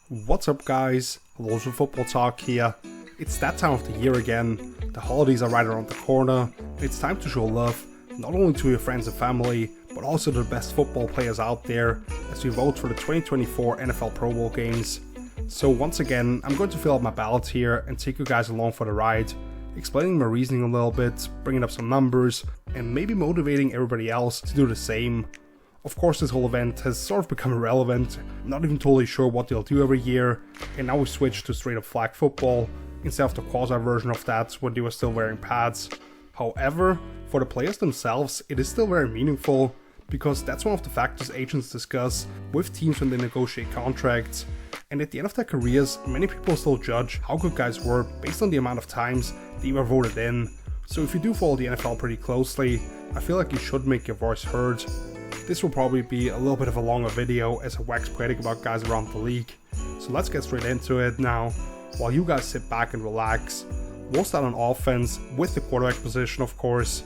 What's up guys, Ballot from Footballtalk here. It's that time of the year again, the holidays are right around the corner, and it's time to show love, not only to your friends and family, but also to the best football players out there, as we vote for the 2024 NFL Pro Bowl games. So once again, I'm going to fill out my ballot here and take you guys along for the ride, explaining my reasoning a little bit, bringing up some numbers, and maybe motivating everybody else to do the same. Of course, this whole event has sort of become irrelevant, not even totally sure what they'll do every year, and now we switch to straight up flag football, instead of the quasi version of that when they were still wearing pads. However, for the players themselves, it is still very meaningful, because that's one of the factors agents discuss with teams when they negotiate contracts, and at the end of their careers, many people still judge how good guys were based on the amount of times they were voted in. So if you do follow the NFL pretty closely, I feel like you should make your voice heard. This will probably be a little bit of a longer video as I wax poetic about guys around the league. So let's get straight into it now. While you guys sit back and relax, we'll start on offense with the quarterback position, of course.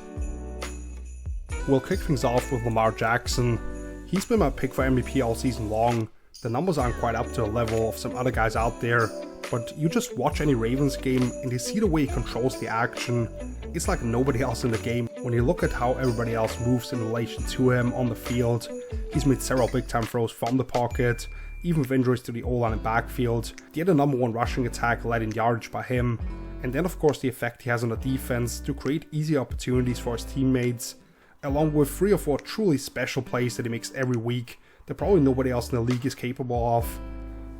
We'll kick things off with Lamar Jackson. He's been my pick for MVP all season long. The numbers aren't quite up to the level of some other guys out there, but you just watch any Ravens game and you see the way he controls the action. It's like nobody else in the game. When you look at how everybody else moves in relation to him on the field, he's made several big time throws from the pocket, even with injuries to the O-line and backfield. They had the number one rushing attack led in yardage by him. And then of course the effect he has on the defense to create easy opportunities for his teammates, along with 3 or 4 truly special plays that he makes every week that probably nobody else in the league is capable of.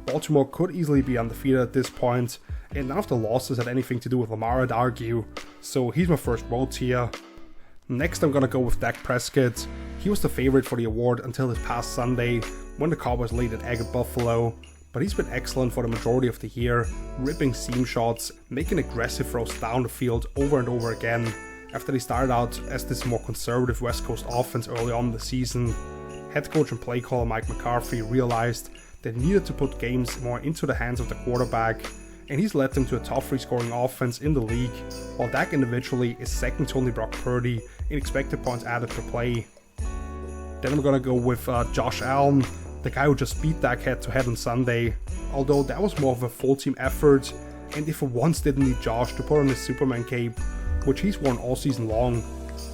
Baltimore could easily be undefeated at this point, and none of the losses had anything to do with Lamar, I'd argue, so he's my first vote here. Next I'm gonna go with Dak Prescott. He was the favorite for the award until this past Sunday, when the Cowboys laid an egg at Buffalo, but he's been excellent for the majority of the year, ripping seam shots, making aggressive throws down the field over and over again, after they started out as this more conservative West Coast offense early on in the season. Head coach and play caller Mike McCarthy realized they needed to put games more into the hands of the quarterback, and he's led them to a top 3 scoring offense in the league, while Dak individually is second to only Brock Purdy in expected points added per play. Then I'm gonna go with Josh Allen, the guy who just beat Dak head to head on Sunday, although that was more of a full team effort, and they for once didn't need Josh to put on his Superman cape, which he's worn all season long.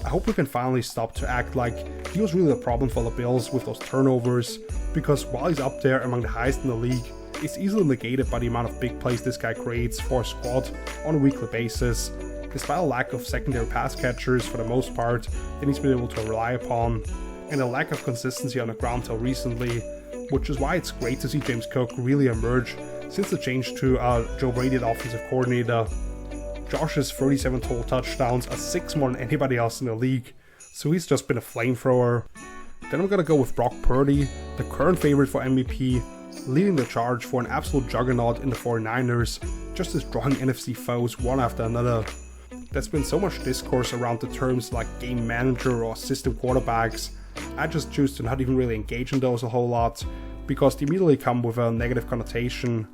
I hope we can finally stop to act like he was really the problem for the Bills with those turnovers, because while he's up there among the highest in the league, it's easily negated by the amount of big plays this guy creates for a squad on a weekly basis, despite a lack of secondary pass catchers for the most part that he's been able to rely upon, and a lack of consistency on the ground till recently, which is why it's great to see James Cook really emerge since the change to Joe Brady, the offensive coordinator. Josh's 37 total touchdowns are 6 more than anybody else in the league, so he's just been a flamethrower. Then I'm gonna go with Brock Purdy, the current favorite for MVP, leading the charge for an absolute juggernaut in the 49ers, just destroying NFC foes one after another. There's been so much discourse around the terms like game manager or system quarterbacks. I just choose to not even really engage in those a whole lot, because they immediately come with a negative connotation.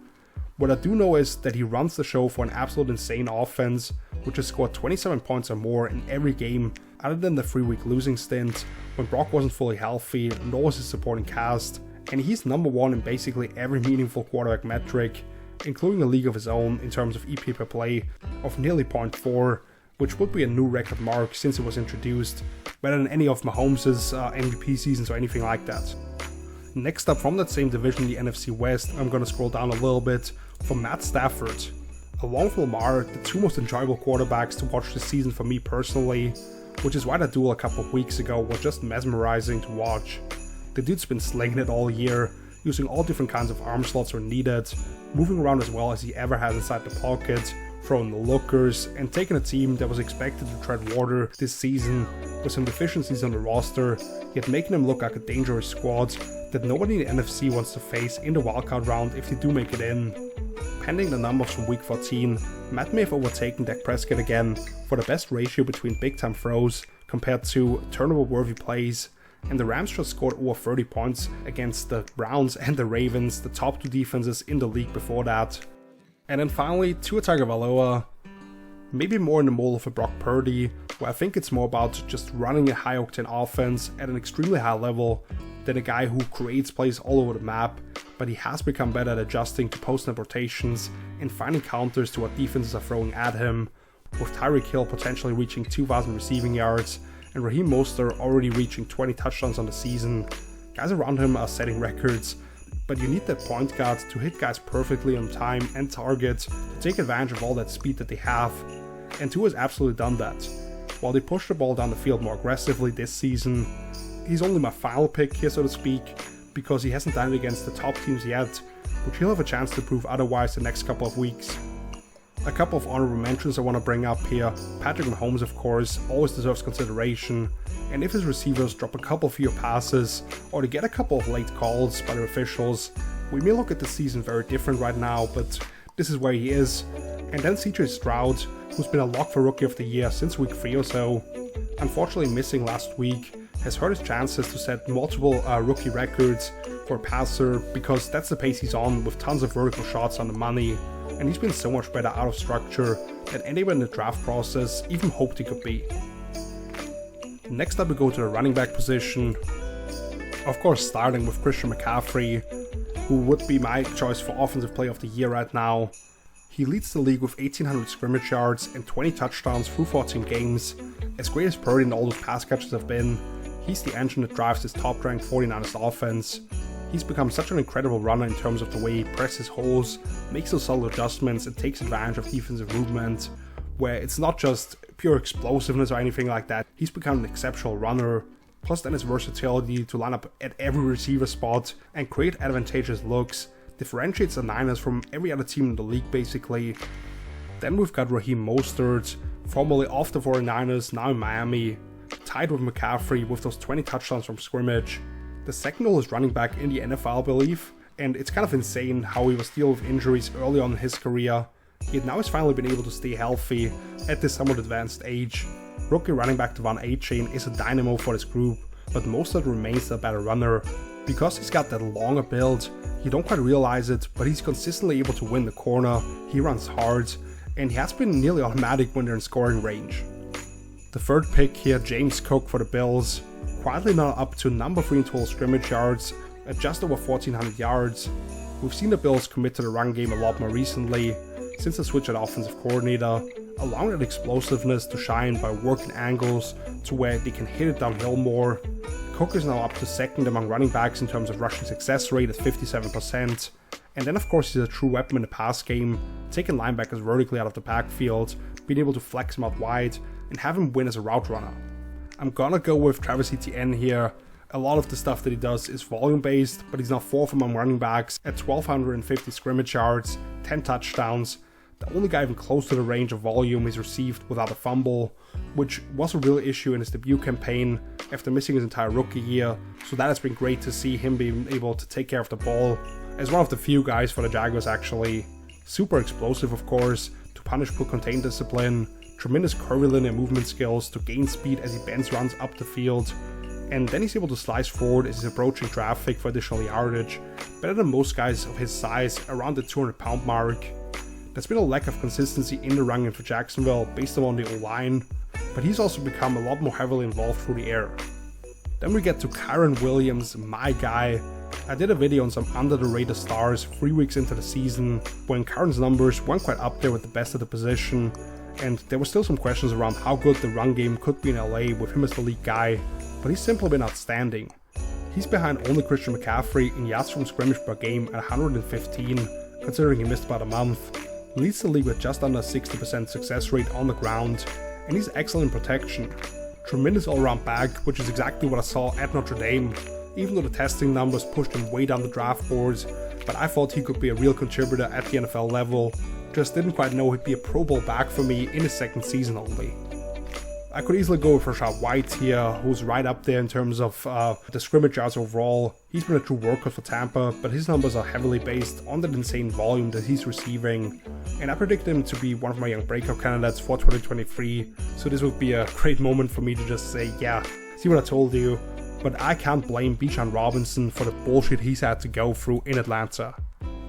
What I do know is that he runs the show for an absolute insane offense, which has scored 27 points or more in every game other than the 3-week losing stint when Brock wasn't fully healthy, nor was his supporting cast, and he's number 1 in basically every meaningful quarterback metric, including a league of his own in terms of EP per play of nearly 0.4, which would be a new record mark since it was introduced, better than any of Mahomes' MVP seasons or anything like that. Next up from that same division, the NFC West, I'm gonna scroll down a little bit for Matt Stafford. Along with Lamar, the 2 most enjoyable quarterbacks to watch this season for me personally, which is why that duel a couple of weeks ago was just mesmerizing to watch. The dude's been slinging it all year, using all different kinds of arm slots when needed, moving around as well as he ever has inside the pocket, throwing the lookers, and taking a team that was expected to tread water this season with some deficiencies on the roster, yet making them look like a dangerous squad that nobody in the NFC wants to face in the wildcard round if they do make it in. Pending the numbers from week 14, Matt may have overtaken Dak Prescott again for the best ratio between big time throws compared to turnover worthy plays, and the Rams just scored over 30 points against the Browns and the Ravens, the top 2 defenses in the league before that. And then finally, Tua Tagovailoa, maybe more in the mold of a Brock Purdy, where I think it's more about just running a high octane offense at an extremely high level than a guy who creates plays all over the map, but he has become better at adjusting to post-snap rotations and finding counters to what defenses are throwing at him, with Tyreek Hill potentially reaching 2,000 receiving yards and Raheem Mostert already reaching 20 touchdowns on the season. Guys around him are setting records, but you need that point guard to hit guys perfectly on time and target to take advantage of all that speed that they have, and Tua has absolutely done that. While they push the ball down the field more aggressively this season, he's only my final pick here, so to speak, because he hasn't done it against the top teams yet, but he'll have a chance to prove otherwise the next couple of weeks. A couple of honorable mentions I want to bring up here. Patrick Mahomes, of course, always deserves consideration, and if his receivers drop a couple fewer passes, or they get a couple of late calls by the officials, we may look at the season very different right now, but this is where he is. And then CJ Stroud, who's been a lock for Rookie of the Year since week 3 or so, unfortunately missing last week, has hurt his chances to set multiple rookie records for a passer, because that's the pace he's on, with tons of vertical shots on the money, and he's been so much better out of structure than anyone in the draft process even hoped he could be. Next up we go to the running back position, of course starting with Christian McCaffrey, who would be my choice for Offensive Player of the Year right now. He leads the league with 1,800 scrimmage yards and 20 touchdowns through 14 games. As great as Purdy and all those pass catches have been, he's the engine that drives this top-ranked 49ers offense. He's become such an incredible runner in terms of the way he presses holes, makes those subtle adjustments, and takes advantage of defensive movement, where it's not just pure explosiveness or anything like that. He's become an exceptional runner, plus then his versatility to line up at every receiver spot and create advantageous looks differentiates the Niners from every other team in the league basically. Then we've got Raheem Mostert, formerly off the 49ers, now in Miami, tied with McCaffrey with those 20 touchdowns from scrimmage. The second oldest running back in the NFL, I believe, and it's kind of insane how he was dealing with injuries early on in his career, yet now he's finally been able to stay healthy at this somewhat advanced age. Rookie running back Devon Achane is a dynamo for this group, but Mostert remains the better runner. Because he's got that longer build, you don't quite realize it, but he's consistently able to win the corner, he runs hard, and he has been nearly automatic when they're in scoring range. The third pick here, James Cook for the Bills, quietly now up to number 3 in total scrimmage yards, at just over 1,400 yards. We've seen the Bills commit to the run game a lot more recently, since the switch at offensive coordinator, allowing that explosiveness to shine by working angles to where they can hit it downhill more. Cook is now up to second among running backs in terms of rushing success rate at 57%, and then of course he's a true weapon in the pass game, taking linebackers vertically out of the backfield, being able to flex him out wide, and have him win as a route runner. I'm gonna go with Travis Etienne here. A lot of the stuff that he does is volume based, but he's now 4th among running backs at 1,250 scrimmage yards, 10 touchdowns, the only guy even close to the range of volume he's received without a fumble, which was a real issue in his debut campaign after missing his entire rookie year, so that has been great to see him being able to take care of the ball, as one of the few guys for the Jaguars actually. Super explosive of course, to punish poor contain discipline, tremendous curvilinear and movement skills to gain speed as he bends runs up the field, and then he's able to slice forward as he's approaching traffic for additional yardage, better than most guys of his size around the 200-pound mark. There's been a lack of consistency in the run game for Jacksonville based on the O-line, but he's also become a lot more heavily involved through the air. Then we get to Kyren Williams, my guy. I did a video on some under-the-radar stars 3 weeks into the season, when Kyren's numbers weren't quite up there with the best of the position, and there were still some questions around how good the run game could be in LA with him as the lead guy, but he's simply been outstanding. He's behind only Christian McCaffrey in yards from scrimmage per game at 115, considering he missed about a month, leads the league with just under a 60% success rate on the ground, and he's excellent in protection. Tremendous all-around back, which is exactly what I saw at Notre Dame, even though the testing numbers pushed him way down the draft boards, but I thought he could be a real contributor at the NFL level, just didn't quite know he'd be a Pro Bowl back for me in his second season only. I could easily go with Rashad White here, who's right up there in terms of the scrimmage yards overall. He's been a true workhorse for Tampa, but his numbers are heavily based on that insane volume that he's receiving, and I predict him to be one of my young breakout candidates for 2023, so this would be a great moment for me to just say, yeah, see what I told you, but I can't blame Bijan Robinson for the bullshit he's had to go through in Atlanta.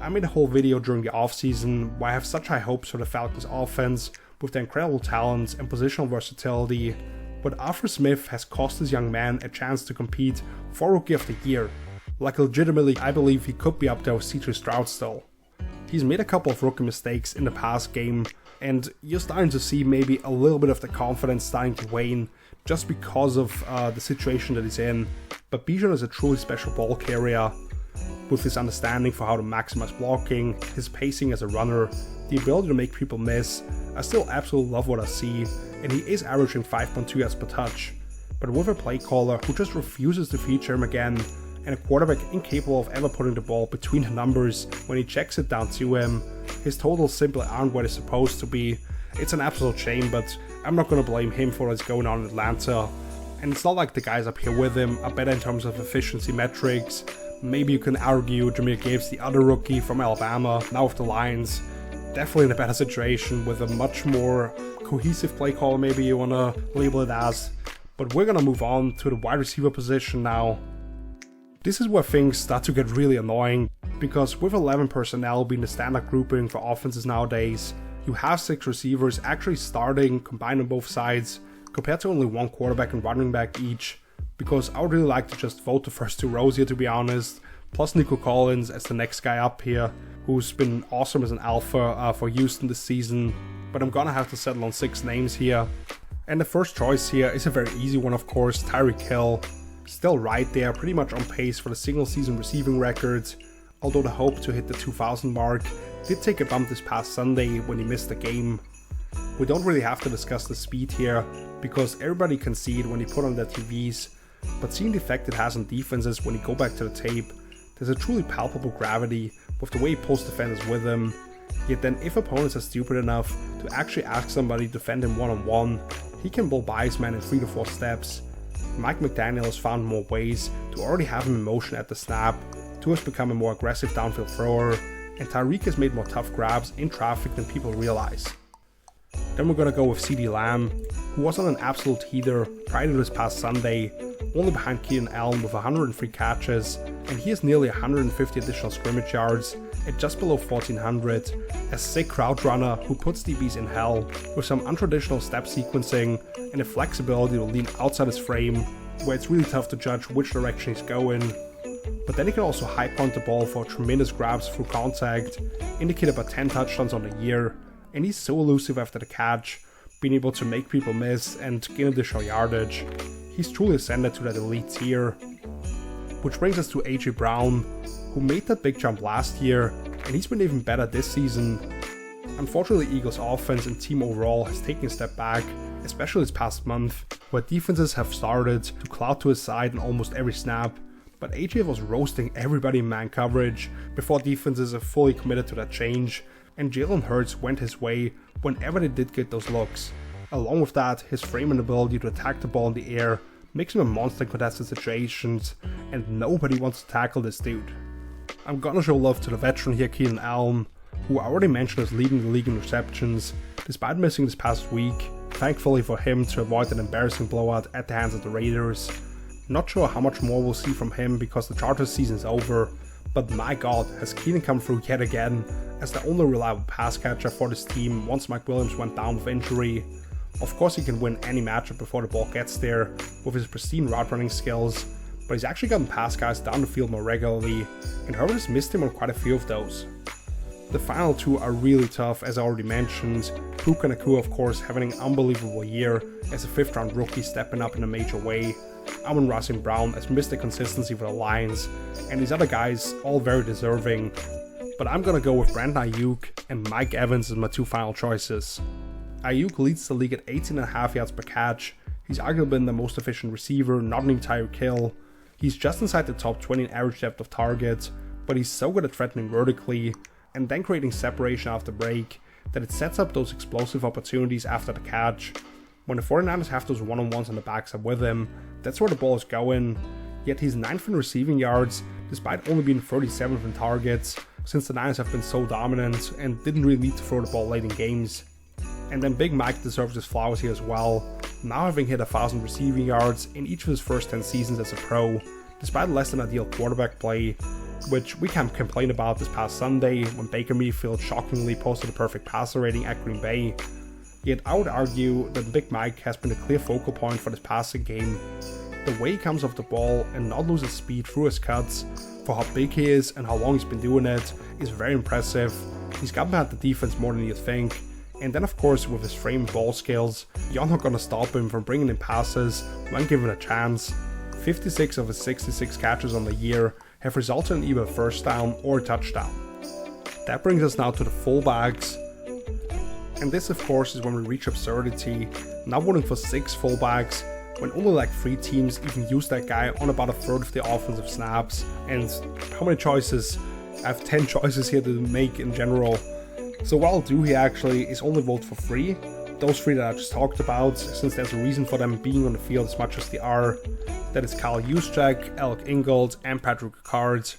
I made a whole video during the offseason why I have such high hopes for the Falcons offense with their incredible talents and positional versatility, but Arthur Smith has cost this young man a chance to compete for Rookie of the Year. Like legitimately, I believe he could be up there with CJ Stroud still. He's made a couple of rookie mistakes in the past game, and you're starting to see maybe a little bit of the confidence starting to wane just because of the situation that he's in. But Bijan is a truly special ball carrier with his understanding for how to maximize blocking, his pacing as a runner, the ability to make people miss. I still absolutely love what I see, and he is averaging 5.2 yards per touch. But with a play caller who just refuses to feature him again, and a quarterback incapable of ever putting the ball between the numbers when he checks it down to him, his totals simply aren't where they're supposed to be. It's an absolute shame, but I'm not going to blame him for what's going on in Atlanta. And it's not like the guys up here with him are better in terms of efficiency metrics. Maybe you can argue Jahmyr Gibbs, the other rookie from Alabama, now with the Lions, definitely in a better situation with a much more cohesive play call, maybe you want to label it as. But we're going to move on to the wide receiver position now. This is where things start to get really annoying, because with 11 personnel being the standard grouping for offenses nowadays, you have 6 receivers actually starting combined on both sides, compared to only 1 quarterback and running back each, because I would really like to just vote the first 2 rows here, to be honest, plus Nico Collins as the next guy up here, who's been awesome as an alpha for Houston this season, but I'm gonna have to settle on 6 names here. And the first choice here is a very easy one, of course, Tyreek Hill. Still right there, pretty much on pace for the single season receiving record, although the hope to hit the 2,000 mark did take a bump this past Sunday when he missed the game. We don't really have to discuss the speed here, because everybody can see it when he put on their TVs, but seeing the effect it has on defenses when you go back to the tape, there's a truly palpable gravity with the way he pulls defenders with him. Yet then if opponents are stupid enough to actually ask somebody to defend him one-on-one, he can blow by his man in 3 to 4 steps. Mike McDaniel has found more ways to already have him in motion at the snap, Tua has become a more aggressive downfield thrower, and Tyreek has made more tough grabs in traffic than people realize. Then we're gonna go with CeeDee Lamb, who was on an absolute heater prior to this past Sunday, only behind Keenan Allen with 103 catches, and he has nearly 150 additional scrimmage yards at just below 1,400, a sick route runner who puts DBs in hell with some untraditional step sequencing and the flexibility to lean outside his frame, where it's really tough to judge which direction he's going. But then he can also high punt the ball for tremendous grabs through contact, indicated by 10 touchdowns on the year, and he's so elusive after the catch, being able to make people miss and gain additional yardage. He's truly ascended to that elite tier. Which brings us to AJ Brown, who made that big jump last year, and he's been even better this season. Unfortunately, Eagles' offense and team overall has taken a step back, especially this past month, where defenses have started to cloud to his side in almost every snap, but AJ was roasting everybody in man coverage before defenses have fully committed to that change, and Jalen Hurts went his way whenever they did get those looks. Along with that, his frame and ability to attack the ball in the air makes him a monster in contested situations, and nobody wants to tackle this dude. I'm gonna show love to the veteran here, Keenan Allen, who I already mentioned is leading the league in receptions, despite missing this past week, thankfully for him to avoid an embarrassing blowout at the hands of the Raiders. Not sure how much more we'll see from him because the Chargers season is over, but my god, has Keenan come through yet again as the only reliable pass catcher for this team once Mike Williams went down with injury. Of course he can win any matchup before the ball gets there with his pristine route running skills, but he's actually gotten past guys down the field more regularly, and Herbert has missed him on quite a few of those. The final 2 are really tough, as I already mentioned. Puka Nacua, of course, having an unbelievable year as a 5th round rookie stepping up in a major way. Amon-Ra St. Brown has missed the consistency for the Lions, and these other guys all very deserving. But I'm gonna go with Brandon Ayuk and Mike Evans as my 2 final choices. Ayuk leads the league at 18.5 yards per catch. He's arguably been the most efficient receiver, not named Tyreek Hill. He's just inside the top 20 in average depth of target, but he's so good at threatening vertically and then creating separation after break that it sets up those explosive opportunities after the catch. When the 49ers have those one-on-ones on the backside with him, that's where the ball is going. Yet he's 9th in receiving yards, despite only being 37th in targets, since the Niners have been so dominant and didn't really need to throw the ball late in games. And then Big Mike deserves his flowers here as well, now having hit 1,000 receiving yards in each of his first 10 seasons as a pro, despite less than ideal quarterback play, which we can't complain about this past Sunday when Baker Mayfield shockingly posted a perfect passer rating at Green Bay. Yet I would argue that Big Mike has been a clear focal point for this passing game. The way he comes off the ball and not loses speed through his cuts, for how big he is and how long he's been doing it, is very impressive. He's gotten behind the defense more than you think. And then of course with his frame ball skills, you're not gonna stop him from bringing in passes when given a chance. 56 of his 66 catches on the year have resulted in either a first down or a touchdown. That brings us now to the fullbacks. And this of course is when we reach absurdity, now voting for 6 fullbacks, when only like 3 teams even use that guy on about a third of the offensive snaps. And how many choices? I have 10 choices here to make in general. So what I'll do here actually is only vote for 3. Those 3 that I just talked about, since there's a reason for them being on the field as much as they are. That is Kyle Juszczyk, Alec Ingold, and Patrick Ricard.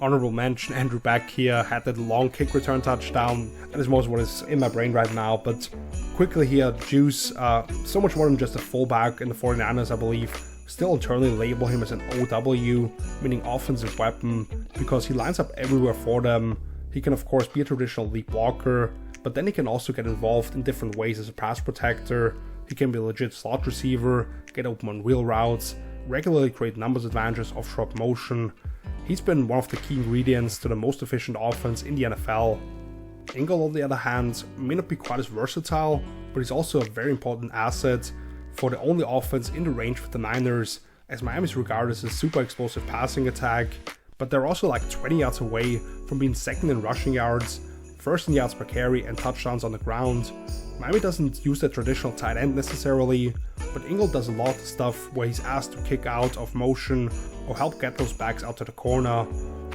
Honorable mention, Andrew Beck here had that long kick return touchdown. That is most what is in my brain right now, but quickly here, Juice, so much more than just a fullback in the 49ers, I believe. Still internally label him as an OW, meaning offensive weapon, because he lines up everywhere for them. He can of course be a traditional lead blocker, but then he can also get involved in different ways as a pass protector. He can be a legit slot receiver, get open on wheel routes, regularly create numbers advantages off short motion. He's been one of the key ingredients to the most efficient offense in the NFL. Ingold, on the other hand, may not be quite as versatile, but he's also a very important asset for the only offense in the range with the Niners, as Miami is regarded as a super explosive passing attack, but they're also like 20 yards away from being second in rushing yards, first in yards per carry and touchdowns on the ground. Miami doesn't use the traditional tight end necessarily, but Ingold does a lot of stuff where he's asked to kick out of motion or help get those backs out to the corner,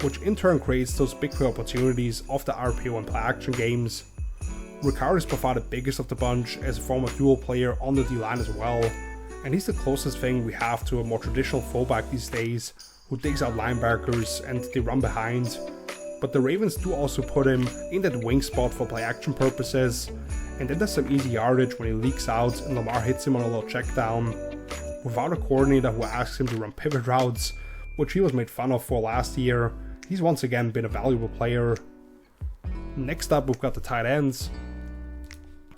which in turn creates those big play opportunities of the RPO and play action games. Ricard is by far the biggest of the bunch as a former dual player on the D-line as well, and he's the closest thing we have to a more traditional fullback these days, who digs out linebackers and they run behind. But the Ravens do also put him in that wing spot for play action purposes, and then there's some easy yardage when he leaks out and Lamar hits him on a little check down. Without a coordinator who asks him to run pivot routes, which he was made fun of for last year, he's once again been a valuable player. Next up we've got the tight ends.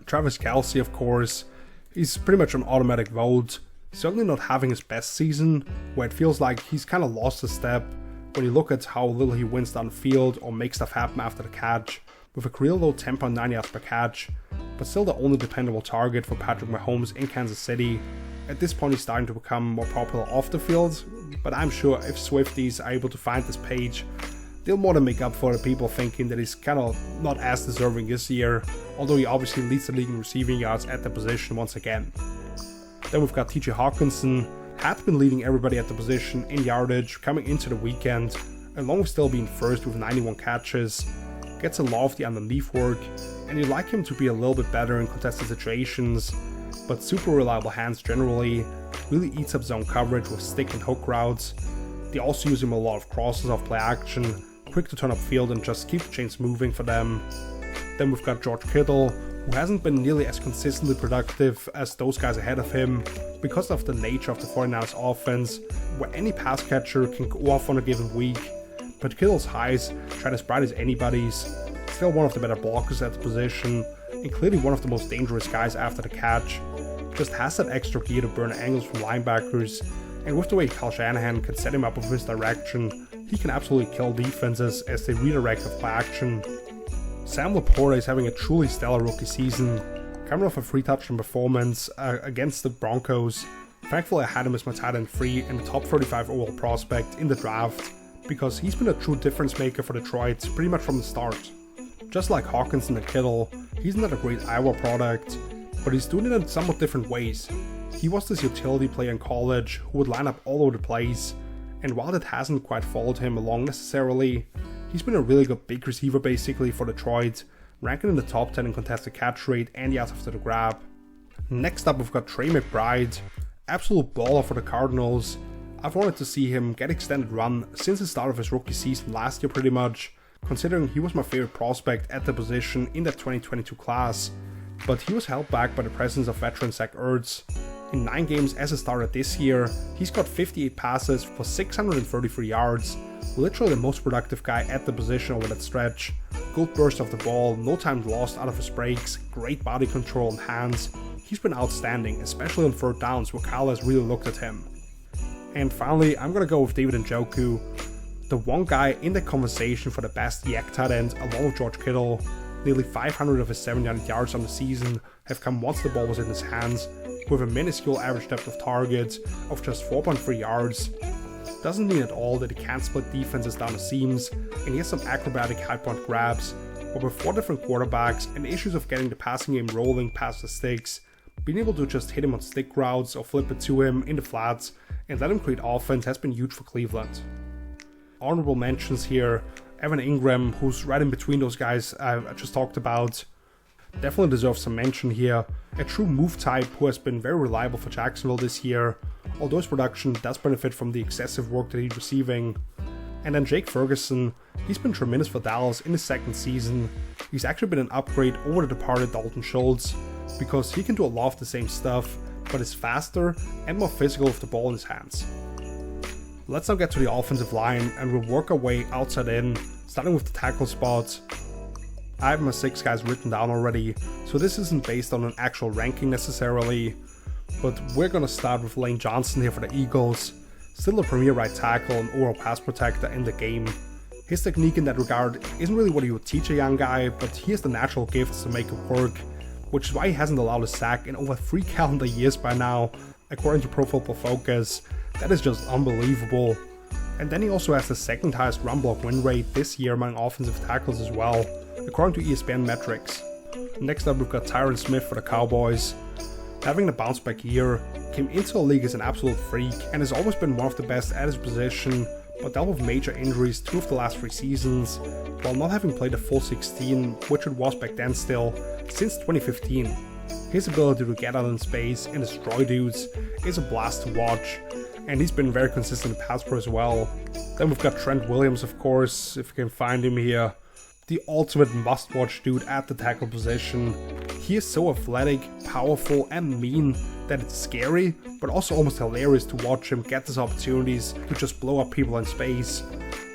Travis Kelce, of course, he's pretty much an automatic vote, certainly not having his best season, where it feels like he's kind of lost a step when you look at how little he wins downfield or makes stuff happen after the catch, with a career low 10.9 yards per catch, but still the only dependable target for Patrick Mahomes in Kansas City. At this point he's starting to become more popular off the field, but I'm sure if Swifties are able to find this page, they'll more than make up for the people thinking that he's kind of not as deserving this year, although he obviously leads the league in receiving yards at the position once again. Then we've got TJ Hawkinson, had been leading everybody at the position in yardage coming into the weekend, along with still being first with 91 catches, gets a lot of the underneath work, and you'd like him to be a little bit better in contested situations, but super reliable hands generally, really eats up zone coverage with stick and hook routes. They also use him a lot of crosses off play action, quick to turn upfield and just keep the chains moving for them. Then we've got George Kittle, who hasn't been nearly as consistently productive as those guys ahead of him because of the nature of the 49ers offense, where any pass catcher can go off on a given week, but Kittle's highs shine as bright as anybody's, still one of the better blockers at the position, and clearly one of the most dangerous guys after the catch, just has that extra gear to burn angles from linebackers, and with the way Kyle Shanahan can set him up with his direction, he can absolutely kill defenses as they redirect with play action. Sam Laporta is having a truly stellar rookie season, coming off a 3-touchdown performance against the Broncos. Thankfully I had him as my tight end 3 and the top 35 overall prospect in the draft, because he's been a true difference maker for Detroit pretty much from the start. Just like Hawkinson and Kittle, he's not a great Iowa product, but he's doing it in somewhat different ways. He was this utility player in college who would line up all over the place, and while that hasn't quite followed him along necessarily, he's been a really good big receiver basically for Detroit, ranking in the top 10 in contested catch rate and yards after the grab. Next up we've got Trey McBride, absolute baller for the Cardinals. I've wanted to see him get extended run since the start of his rookie season last year pretty much, considering he was my favorite prospect at the position in that 2022 class, but he was held back by the presence of veteran Zach Ertz. In 9 games as a starter this year, he's got 58 passes for 633 yards, literally the most productive guy at the position over that stretch, Good burst of the ball, no time lost out of his breaks, great body control and hands. He's been outstanding, especially on third downs where Kyle has really looked at him. And finally, I'm gonna go with David Njoku, the one guy in the conversation for the best YAC tight end along with George Kittle. Nearly 500 of his 700 yards on the season have come once the ball was in his hands, with a minuscule average depth of target of just 4.3 yards. Doesn't mean at all that he can't split defenses down the seams, and he has some acrobatic high point grabs, but with 4 different quarterbacks and issues of getting the passing game rolling past the sticks, being able to just hit him on stick routes or flip it to him in the flats and let him create offense has been huge for Cleveland. Honorable mentions here, Evan Ingram, who's right in between those guys I just talked about, definitely deserves some mention here. A true move type who has been very reliable for Jacksonville this year, although his production does benefit from the excessive work that he's receiving. And then Jake Ferguson, he's been tremendous for Dallas in his second season. He's actually been an upgrade over the departed Dalton Schultz, because he can do a lot of the same stuff, but is faster and more physical with the ball in his hands. Let's now get to the offensive line and we'll work our way outside in, starting with the tackle spots. I have my 6 guys written down already, so this isn't based on an actual ranking necessarily, but we're gonna start with Lane Johnson here for the Eagles, still a premier right tackle and overall pass protector in the game. His technique in that regard isn't really what you would teach a young guy, but he has the natural gifts to make it work, which is why he hasn't allowed a sack in over 3 calendar years by now, according to Pro Football Focus. That is just unbelievable. And then he also has the second highest run block win rate this year among offensive tackles as well, according to ESPN metrics. Next up we've got Tyron Smith for the Cowboys. Having the bounce back year, came into the league as an absolute freak and has always been one of the best at his position, but dealt with major injuries 2 of the last 3 seasons, while not having played a full 16, which it was back then still, since 2015. His ability to get out in space and destroy dudes is a blast to watch, and he's been very consistent in pass pro as well. Then we've got Trent Williams, of course, if you can find him here. The ultimate must-watch dude at the tackle position. He is so athletic, powerful, and mean that it's scary, but also almost hilarious to watch him get these opportunities to just blow up people in space.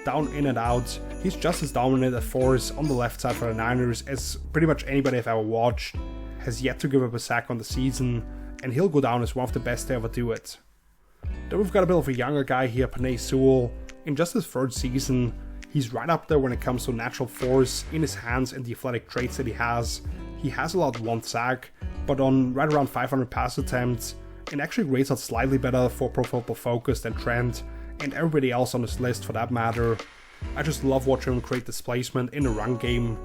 Down, in, and out, he's just as dominant a force on the left side for the Niners as pretty much anybody I've ever watched. Has yet to give up a sack on the season, and he'll go down as one of the best to ever do it. Then we've got a bit of a younger guy here, Penei Sewell. In just his 3rd season, he's right up there when it comes to natural force in his hands and the athletic traits that he has. He has allowed 1 sack, but on right around 500 pass attempts, and actually rates out slightly better for Pro Football Focus than Trent, and everybody else on this list for that matter. I just love watching him create displacement in the run game.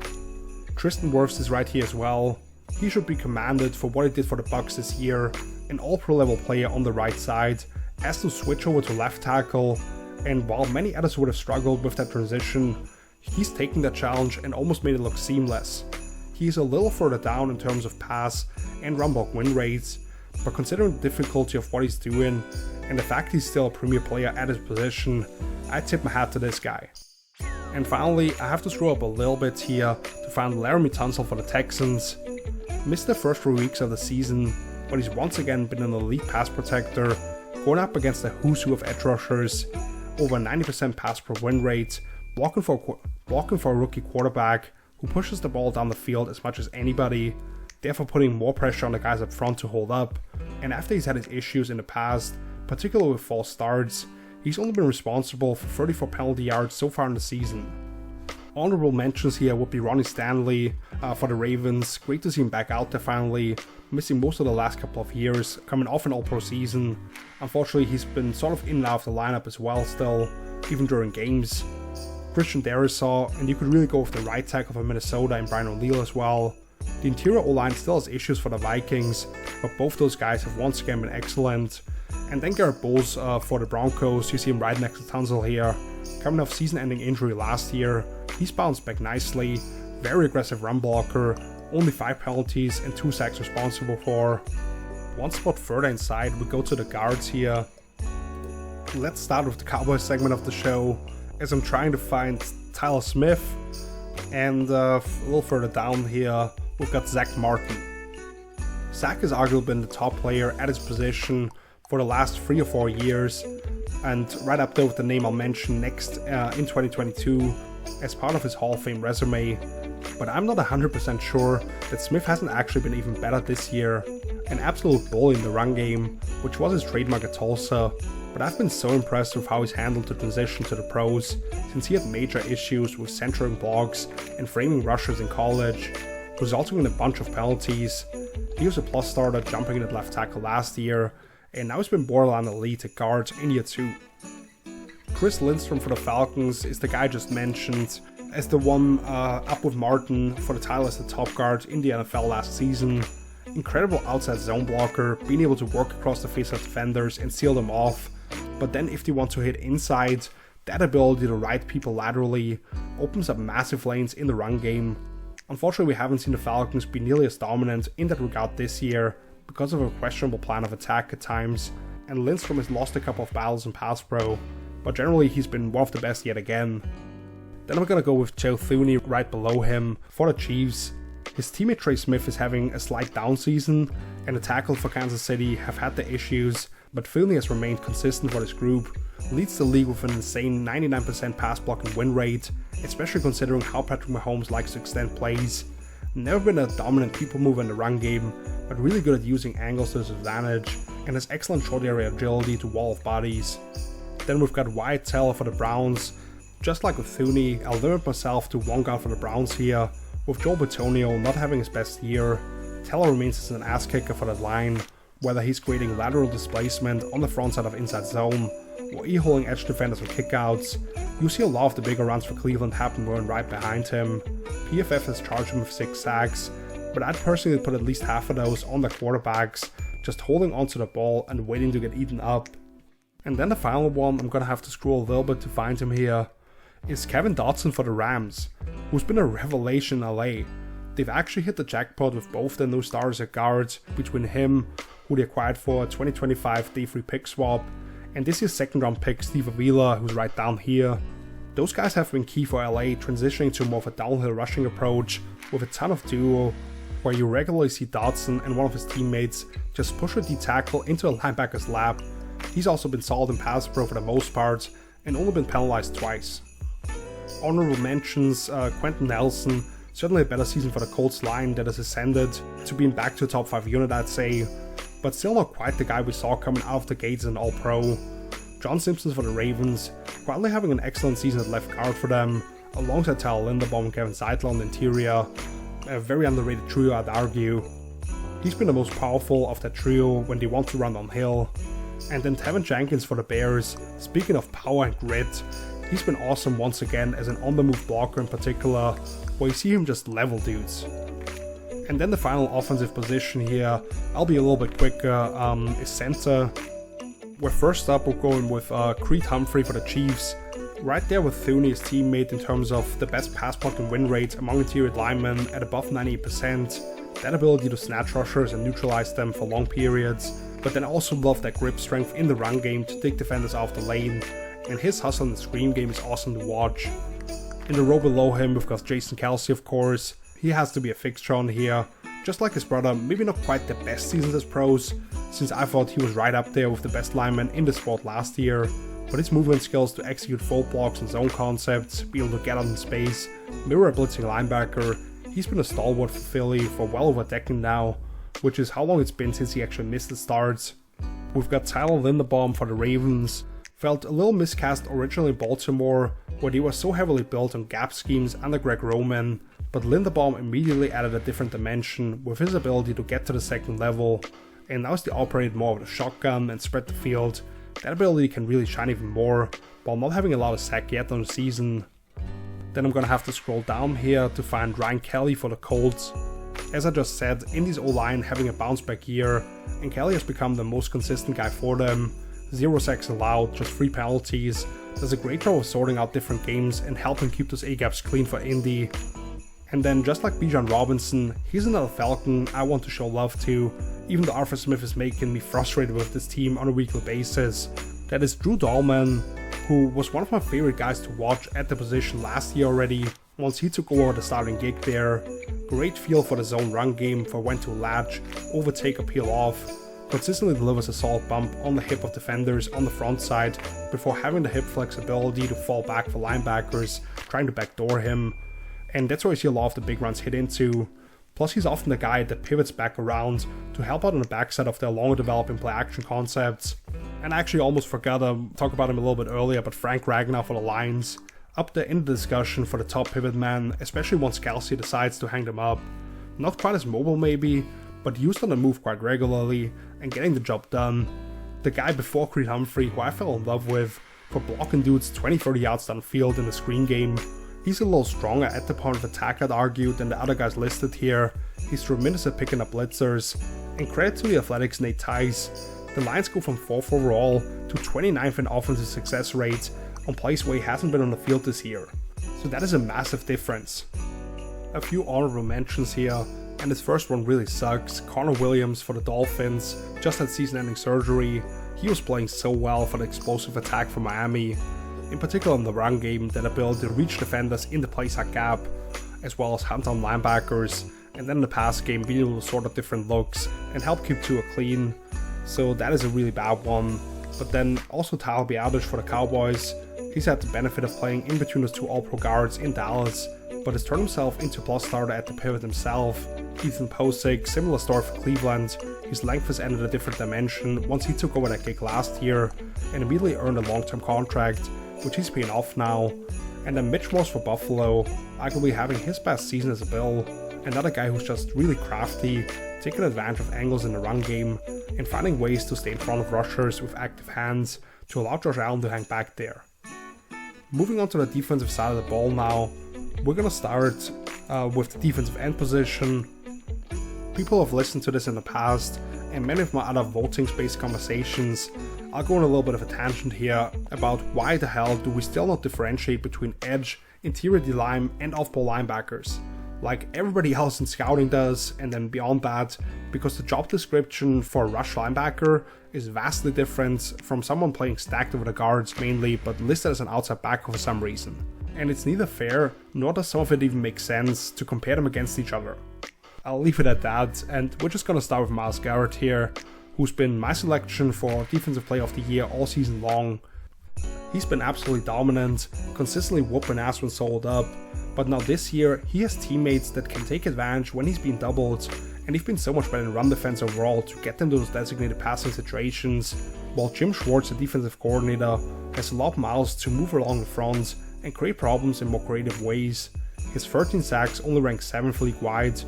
Tristan Wirfs is right here as well. He should be commended for what he did for the Bucs this year, an all-pro level player on the right side, as to switch over to left tackle, and while many others would have struggled with that transition, he's taken that challenge and almost made it look seamless. He's a little further down in terms of pass and run block win rates, but considering the difficulty of what he's doing and the fact he's still a premier player at his position, I tip my hat to this guy. And finally, I have to scroll up a little bit here to find Laramie Tunsil for the Texans. Missed the first 3 weeks of the season, but he's once again been an elite pass protector, going up against the who's who of edge rushers, over 90% pass per win rate, blocking for a rookie quarterback who pushes the ball down the field as much as anybody, therefore putting more pressure on the guys up front to hold up. And after he's had his issues in the past, particularly with false starts, he's only been responsible for 34 penalty yards so far in the season. Honorable mentions here would be Ronnie Stanley for the Ravens. Great to see him back out there finally, missing most of the last couple of years, coming off an all-pro season. Unfortunately, he's been sort of in and out of the lineup as well still, even during games. Christian Darrisaw, and you could really go with the right tackle for Minnesota and Brian O'Neill as well. The interior O-line still has issues for the Vikings, but both those guys have once again been excellent. And then Garrett Bowles for the Broncos, you see him right next to Tunsil here. Coming off season-ending injury last year, he's bounced back nicely, very aggressive run blocker, only 5 penalties and 2 sacks responsible for. One spot further inside, we go to the guards here. Let's start with the Cowboys segment of the show, as I'm trying to find Tyler Smith, and a little further down here, we've got Zach Martin. Zach has arguably been the top player at his position for the last 3 or 4 years, and right up there with the name I'll mention next in 2022, as part of his Hall of Fame resume, but I'm not 100% sure that Smith hasn't actually been even better this year. An absolute bully in the run game, which was his trademark at Tulsa, but I've been so impressed with how he's handled the transition to the pros, since he had major issues with centering blocks and framing rushers in college, resulting in a bunch of penalties. He was a plus starter jumping in at left tackle last year, and now he's been borderline elite at guard in year 2. Chris Lindstrom for the Falcons is the guy I just mentioned, as the one up with Martin for the title as the top guard in the NFL last season. Incredible outside zone blocker, being able to work across the face of defenders and seal them off, but then if they want to hit inside, that ability to ride people laterally opens up massive lanes in the run game. Unfortunately, we haven't seen the Falcons be nearly as dominant in that regard this year because of a questionable plan of attack at times, and Lindstrom has lost a couple of battles in pass pro, but generally he's been one of the best yet again. Then I'm gonna go with Joe Thuney right below him for the Chiefs. His teammate Trey Smith is having a slight down season, and the tackle for Kansas City have had their issues, but Thuney has remained consistent for this group, leads the league with an insane 99% pass blocking win rate, especially considering how Patrick Mahomes likes to extend plays. Never been a dominant people mover in the run game, but really good at using angles to his advantage, and has excellent short area agility to wall of bodies. Then we've got Wyatt Teller for the Browns. Just like with Thuney, I'll limit myself to one guy for the Browns here, with Joel Bitonio not having his best year. Teller remains as an ass kicker for that line, whether he's creating lateral displacement on the front side of inside zone, or e-holding edge defenders on kickouts. You see a lot of the bigger runs for Cleveland happen going right behind him. PFF has charged him with 6 sacks, but I'd personally put at least half of those on the quarterbacks, just holding onto the ball and waiting to get eaten up. And then the final one, I'm gonna have to scroll a little bit to find him here, is Kevin Dotson for the Rams, who's been a revelation in LA. They've actually hit the jackpot with both their new stars at guard, between him, who they acquired for a 2025 day 3 pick swap, and this year's second round pick Steve Avila, who's right down here. Those guys have been key for LA, transitioning to more of a downhill rushing approach with a ton of duo, where you regularly see Dotson and one of his teammates just push a D tackle into a linebacker's lap. He's also been solid in pass pro for the most part, and only been penalized twice. Honorable mentions, Quentin Nelson, certainly a better season for the Colts line that has ascended to being back to a top 5 unit, I'd say, but still not quite the guy we saw coming out of the gates as an all-pro. John Simpson for the Ravens, quietly having an excellent season at left guard for them, alongside Tyler Linderbaum and Kevin Seidler on the interior. A very underrated trio, I'd argue. He's been the most powerful of that trio when they want to run on hill. And then Tevin Jenkins for the Bears, speaking of power and grit, he's been awesome once again as an on-the-move blocker in particular, where you see him just level dudes. And then the final offensive position here, I'll be a little bit quicker, is center. Where first up we're going with Creed Humphrey for the Chiefs, right there with Thuney, his teammate, in terms of the best pass blocking win rate among interior linemen at above 90%, that ability to snatch rushers and neutralize them for long periods, but then also love that grip strength in the run game to take defenders off the lane, and his hustle and screen game is awesome to watch. In the row below him we've got Jason Kelce, of course. He has to be a fixture on here, just like his brother, maybe not quite the best seasons as pros, since I thought he was right up there with the best lineman in the sport last year, but his movement skills to execute full blocks and zone concepts, be able to get out in space, mirror a blitzing linebacker, he's been a stalwart for Philly for well over a decade now, which is how long it's been since he actually missed the starts. We've got Tyler Linderbaum for the Ravens. Felt a little miscast originally in Baltimore, where they were so heavily built on gap schemes under Greg Roman, but Linderbaum immediately added a different dimension with his ability to get to the second level, and now as they operate more with a shotgun and spread the field, that ability can really shine even more, while not having a lot of sack yet on the season. Then I'm gonna have to scroll down here to find Ryan Kelly for the Colts. As I just said, Indy's O-line having a bounce back year, and Kelly has become the most consistent guy for them. 0 sacks allowed, just 3 penalties, does a great job of sorting out different games and helping keep those A-gaps clean for Indy. And then just like Bijan Robinson, he's another Falcon I want to show love to, even though Arthur Smith is making me frustrated with this team on a weekly basis. That is Drew Dahlman, who was one of my favorite guys to watch at the position last year already, once he took over the starting gig there. Great feel for the zone run game, for when to latch, overtake or peel off. consistently delivers a solid bump on the hip of defenders on the front side before having the hip flexibility to fall back for linebackers trying to backdoor him, and that's where you see a lot of the big runs hit into. Plus, he's often the guy that pivots back around to help out on the backside of their longer developing play action concepts. And I actually almost forgot to talk about him a little bit earlier, but Frank Ragnar for the Lions, up there in the discussion for the top pivot man, especially once Kelsey decides to hang them up. Not quite as mobile maybe, but used on the move quite regularly and getting the job done. The guy before Creed Humphrey, who I fell in love with for blocking dudes 20-30 yards downfield in the screen game. He's a little stronger at the point of attack, I'd argue, than the other guys listed here. He's tremendous at picking up blitzers, and credit to the Athletics' Nate Tice. The Lions go from 4th overall to 29th in offensive success rate on plays where he hasn't been on the field this year. So that is a massive difference. A few honorable mentions here, and his first one really sucks. Connor Williams for the Dolphins just had season-ending surgery. He was playing so well for the explosive attack for Miami, in particular in the run game, that ability to reach defenders in the place-hack gap, as well as hunt down linebackers, and then in the pass game being able to sort out different looks and help keep Tua clean. So that is a really bad one. But then also Tyler Biadasz for the Cowboys. He's had the benefit of playing in between those two All-Pro guards in Dallas, but has turned himself into a plus starter at the pivot himself. Ethan Posick, similar story for Cleveland. His length has entered a different dimension once he took over that gig last year and immediately earned a long-term contract, which he's paying off now. And then Mitch Morse for Buffalo, arguably having his best season as a Bill. Another guy who's just really crafty, taking advantage of angles in the run game, and finding ways to stay in front of rushers with active hands to allow Josh Allen to hang back there. Moving on to the defensive side of the ball now, we're going to start with the defensive end position. People have listened to this in the past, and many of my other voting-based conversations, I'll go on a little bit of a tangent here about why the hell do we still not differentiate between edge, interior D-line, and off-ball linebackers, like everybody else in scouting does, and then beyond that, because the job description for a rush linebacker is vastly different from someone playing stacked over the guards mainly, but listed as an outside backer for some reason. And it's neither fair, nor does some of it even make sense to compare them against each other. I'll leave it at that, and we're just gonna start with Myles Garrett here, who's been my selection for Defensive Player of the Year all season long. He's been absolutely dominant, consistently whooping ass when sold up, but now this year he has teammates that can take advantage when he's being doubled, and he's been so much better in run defense overall to get them to those designated passing situations, while Jim Schwartz, the defensive coordinator, has allowed Myles to move along the front and create problems in more creative ways. His 13 sacks only ranks 7th league-wide,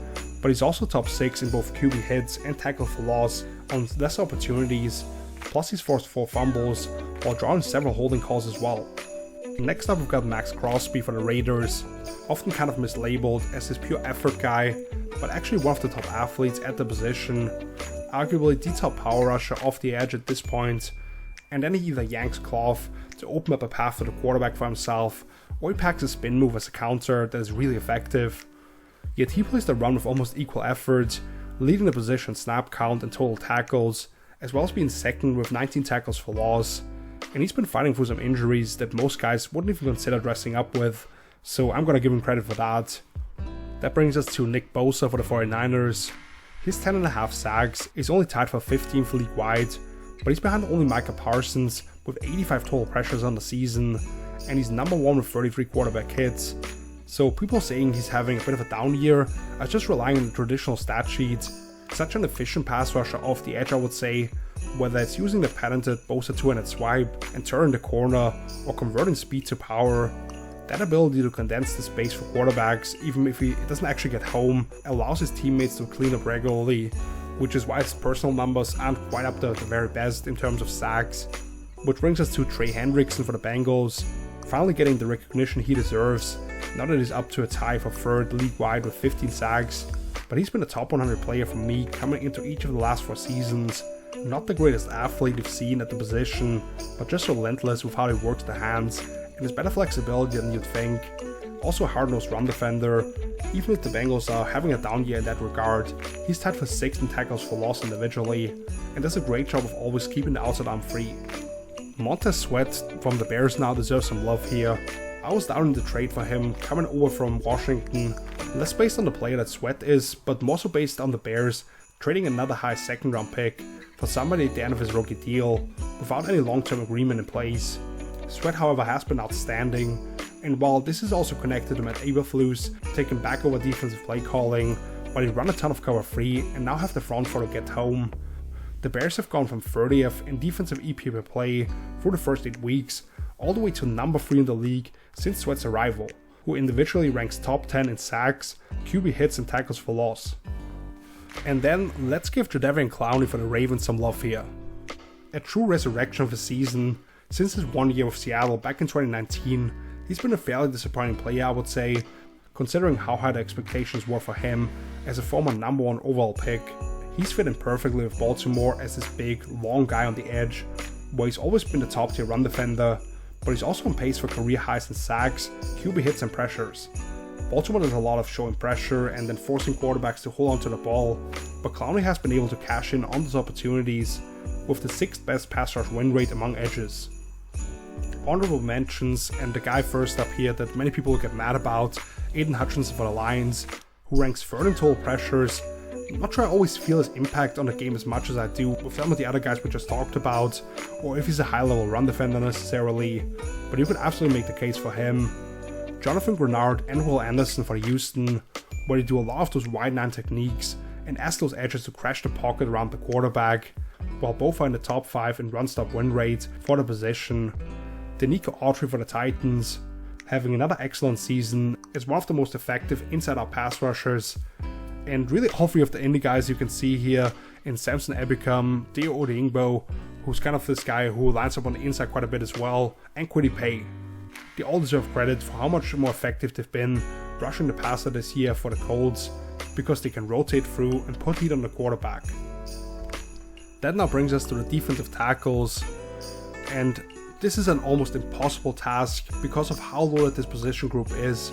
but he's also top 6 in both QB hits and tackle for loss on less opportunities, plus he's forced 4 fumbles while drawing several holding calls as well. Next up we've got Max Crosby for the Raiders, often kind of mislabeled as this pure effort guy, but actually one of the top athletes at the position, arguably the top power rusher off the edge at this point, and then he either yanks cloth to open up a path for the quarterback for himself, or he packs a spin move as a counter that is really effective. Yet he plays the run with almost equal effort, leading the position snap count and total tackles, as well as being second with 19 tackles for loss, and he's been fighting through some injuries that most guys wouldn't even consider dressing up with, so I'm gonna give him credit for that. That brings us to Nick Bosa for the 49ers. His 10.5 sacks is only tied for 15th league-wide, but he's behind only Micah Parsons with 85 total pressures on the season, and he's number 1 with 33 quarterback hits. So people saying he's having a bit of a down year are just relying on the traditional stat sheet. Such an efficient pass rusher off the edge, I would say, whether it's using the patented Bosa two-handed swipe and turning the corner or converting speed to power. That ability to condense the space for quarterbacks, even if he doesn't actually get home, allows his teammates to clean up regularly, which is why his personal numbers aren't quite up there at the very best in terms of sacks. Which brings us to Trey Hendrickson for the Bengals, finally getting the recognition he deserves, now that he's up to a tie for 3rd league-wide with 15 sacks, but he's been a top 100 player for me coming into each of the last 4 seasons. Not the greatest athlete we've seen at the position, but just relentless with how he works the hands, and has better flexibility than you'd think. Also a hard-nosed run defender. Even if the Bengals are having a down year in that regard, he's tied for 6th in tackles for loss individually, and does a great job of always keeping the outside arm free. Montez Sweat from the Bears now deserves some love here. I was down in the trade for him coming over from Washington, less based on the player that Sweat is, but more so based on the Bears trading another high second round pick for somebody at the end of his rookie deal without any long-term agreement in place. Sweat, however, has been outstanding, and while this is also connected to Matt Eberflus taking back over defensive play calling, while he run a ton of cover 3 and now have the front four to get home, the Bears have gone from 30th in defensive EP per play through the first 8 weeks, all the way to number 3 in the league since Sweat's arrival, who individually ranks top 10 in sacks, QB hits and tackles for loss. And then let's give Jadeveon Clowney for the Ravens some love here. A true resurrection of his season. Since his 1 year with Seattle back in 2019, he's been a fairly disappointing player, I would say, considering how high the expectations were for him as a former number 1 overall pick. He's fit in perfectly with Baltimore as this big, long guy on the edge, where he's always been the top tier run defender, but he's also on pace for career highs in sacks, QB hits and pressures. Baltimore does a lot of showing pressure and then forcing quarterbacks to hold onto the ball, but Clowney has been able to cash in on those opportunities with the 6th best pass rush win rate among edges. Honorable mentions, and the guy first up here that many people get mad about, Aiden Hutchinson for the Lions, who ranks 3rd in total pressures. I'm not sure I always feel his impact on the game as much as I do with some of the other guys we just talked about, or if he's a high-level run defender necessarily, but you could absolutely make the case for him. Jonathan Grenard and Will Anderson for Houston, where they do a lot of those wide 9 techniques and ask those edges to crash the pocket around the quarterback, while both are in the top 5 in run-stop win rate for the position. Denico Autry for the Titans, having another excellent season, is one of the most effective inside-out pass rushers, and really all 3 of the indie guys you can see here in Samson Ebukam, Dio Odeyingbo, who's kind of this guy who lines up on the inside quite a bit as well, and Kwity Paye. They all deserve credit for how much more effective they've been rushing the passer this year for the Colts, because they can rotate through and put heat on the quarterback. That now brings us to the defensive tackles, and this is an almost impossible task because of how loaded this position group is.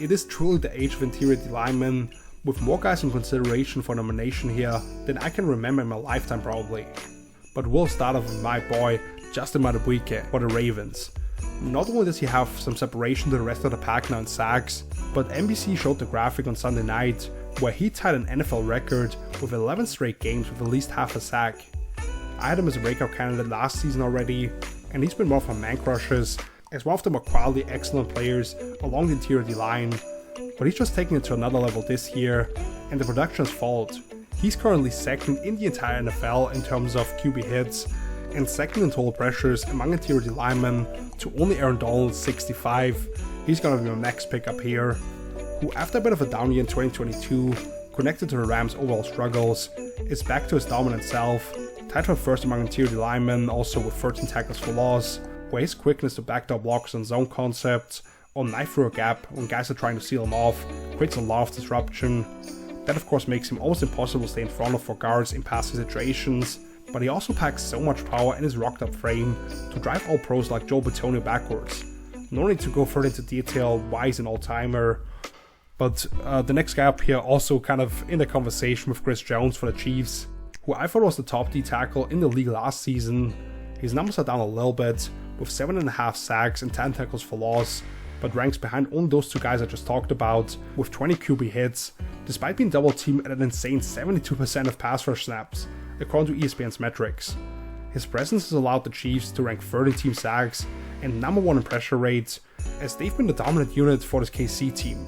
It is truly the age of interior D linemen, with more guys in consideration for nomination here than I can remember in my lifetime probably. But we'll start off with my boy, Justin Madubuike for the Ravens. Not only does he have some separation to the rest of the pack now in sacks, but NBC showed the graphic on Sunday night where he tied an NFL record with 11 straight games with at least half a sack. I had him as a breakout candidate last season already, and he's been more for man crushers as one of the more quality excellent players along the interior D-line, but he's just taking it to another level this year, and the production has followed. He's currently 2nd in the entire NFL in terms of QB hits, and 2nd in total pressures among interior D linemen to only Aaron Donald's 65. He's gonna be my next pick up here, who after a bit of a down year in 2022, connected to the Rams' overall struggles, is back to his dominant self, tied for 1st among interior D linemen, also with 13 tackles for loss, where his quickness to backdoor blocks on zone concepts, or knife through a gap when guys are trying to seal him off, creates a lot of disruption. That of course makes him almost impossible to stay in front of for guards in passing situations, but he also packs so much power in his rocked up frame to drive all pros like Joe Bitonio backwards. No need to go further into detail why he's an all-timer, but the next guy up here also kind of in the conversation with Chris Jones for the Chiefs, who I thought was the top D tackle in the league last season. His numbers are down a little bit, with 7.5 sacks and 10 tackles for loss, but ranks behind only those 2 guys I just talked about, with 20 QB hits, despite being double teamed at an insane 72% of pass rush snaps, according to ESPN's metrics. His presence has allowed the Chiefs to rank 3rd in team sacks and number 1 in pressure rates, as they've been the dominant unit for this KC team.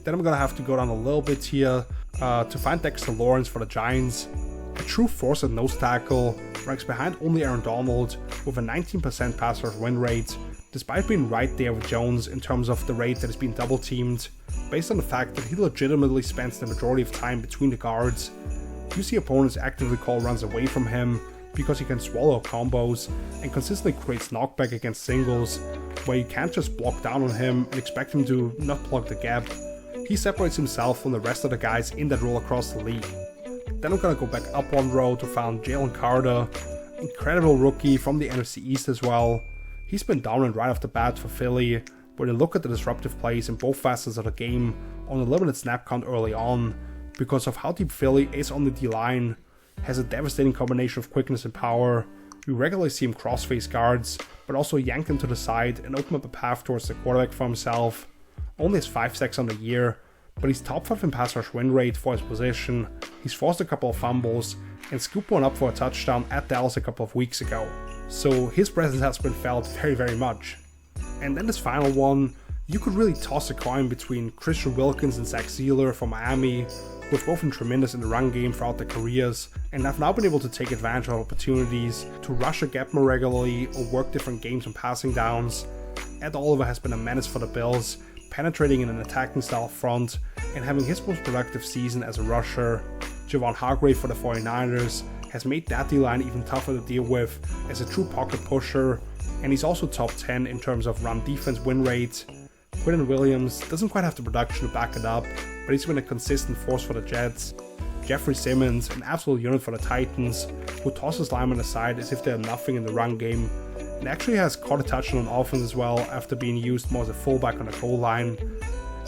Then I'm gonna have to go down a little bit here to find Dexter Lawrence for the Giants. A true force at nose tackle, ranks behind only Aaron Donald with a 19% pass rush win rate, despite being right there with Jones in terms of the rate that is being double teamed, based on the fact that he legitimately spends the majority of time between the guards. You see opponents actively call runs away from him because he can swallow combos and consistently creates knockback against singles, where you can't just block down on him and expect him to not plug the gap. He separates himself from the rest of the guys in that role across the league. Then I'm gonna go back up 1 row to find Jalen Carter, incredible rookie from the NFC East as well. He's been dominant right off the bat for Philly, where they look at the disruptive plays in both facets of the game on a limited snap count early on, because of how deep Philly is on the D-line, has a devastating combination of quickness and power. We regularly see him cross-face guards, but also yank them to the side and open up a path towards the quarterback for himself. Only has 5 sacks on the year, but he's top 5 in pass rush win rate for his position. He's forced a couple of fumbles and scooped one up for a touchdown at Dallas a couple of weeks ago. So his presence has been felt very much. And then this final one, you could really toss a coin between Christian Wilkins and Zach Sealer from Miami, who have both been tremendous in the run game throughout their careers, and have now been able to take advantage of opportunities to rush a gap more regularly or work different games on passing downs. Ed Oliver has been a menace for the Bills, penetrating in an attacking style front and having his most productive season as a rusher. Javon Hargrave for the 49ers has made that D-line even tougher to deal with as a true pocket pusher, and he's also top 10 in terms of run defense win rate. Quinnen Williams doesn't quite have the production to back it up, but he's been a consistent force for the Jets. Jeffrey Simmons, an absolute unit for the Titans, who tosses linemen aside as if they're nothing in the run game, and actually has caught a touchdown on offense as well after being used more as a fullback on the goal line.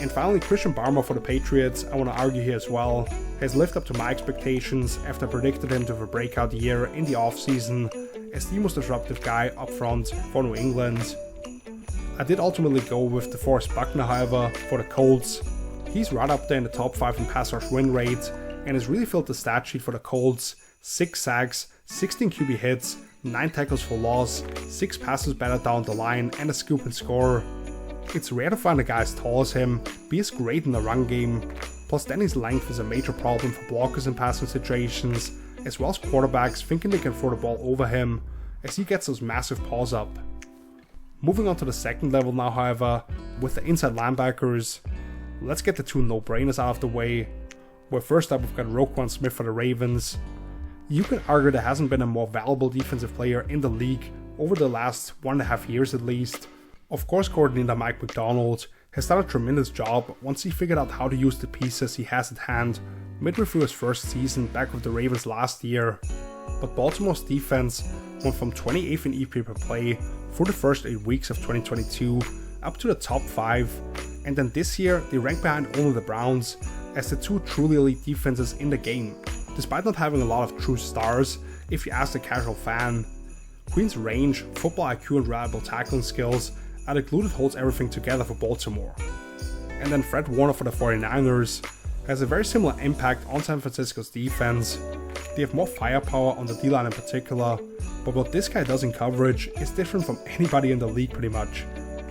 And finally, Christian Barmore for the Patriots, I want to argue here as well, has lived up to my expectations after I predicted him to have a breakout year in the offseason as the most disruptive guy up front for New England. I did ultimately go with DeForest Buckner, however, for the Colts. He's right up there in the top 5 in pass rush win rate and has really filled the stat sheet for the Colts. 6 sacks, 16 QB hits, 9 tackles for loss, 6 passes batted down the line, and a scoop and score. It's rare to find a guy as tall as him be as great in the run game, plus then his length is a major problem for blockers in passing situations, as well as quarterbacks thinking they can throw the ball over him, as he gets those massive paws up. Moving on to the second level now, however, with the inside linebackers, let's get the 2 no-brainers out of the way, where first up we've got Roquan Smith for the Ravens. You could argue there hasn't been a more valuable defensive player in the league over the last 1.5 years at least. Of course, coordinator Mike Macdonald has done a tremendous job once he figured out how to use the pieces he has at hand midway through his first season back with the Ravens last year. But Baltimore's defense went from 28th in EP per play for the first 8 weeks of 2022 up to the top 5, and then this year they rank behind only the Browns as the 2 truly elite defenses in the game, despite not having a lot of true stars if you ask a casual fan. Queen's range, football IQ and reliable tackling skills are the glue that holds everything together for Baltimore. And then Fred Warner for the 49ers has a very similar impact on San Francisco's defense. They have more firepower on the D-line in particular, but what this guy does in coverage is different from anybody in the league pretty much.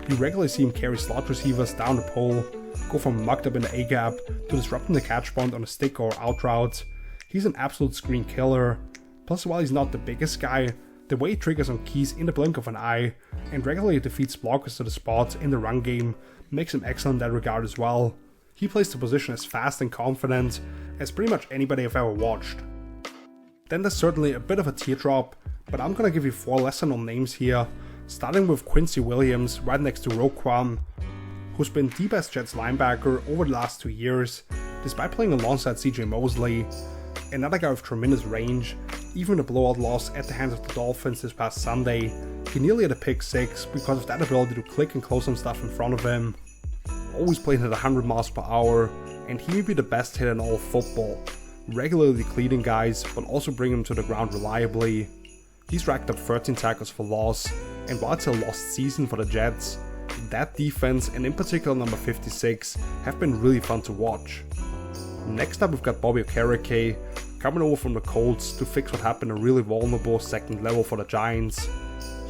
You regularly see him carry slot receivers down the pole, go from mucked up in the A-gap to disrupting the catch point on a stick or out route. He's an absolute screen killer, plus while he's not the biggest guy, the way he triggers on keys in the blink of an eye and regularly defeats blockers to the spot in the run game makes him excellent in that regard as well. He plays the position as fast and confident as pretty much anybody I've ever watched. Then there's certainly a bit of a teardrop, but I'm gonna give you 4 lesser known names here, starting with Quincy Williams right next to Roquan, who's been the best Jets linebacker over the last 2 years, despite playing alongside CJ Mosley. Another guy with tremendous range, even a blowout loss at the hands of the Dolphins this past Sunday, he nearly had a pick 6 because of that ability to click and close on stuff in front of him. Always playing at 100 miles per hour, and he may be the best hitter in all of football, regularly cleaning guys but also bringing them to the ground reliably. He's racked up 13 tackles for loss, and while it's a lost season for the Jets, that defense and in particular number 56 have been really fun to watch. Next up we've got Bobby Okereke coming over from the Colts to fix what happened a really vulnerable second level for the Giants.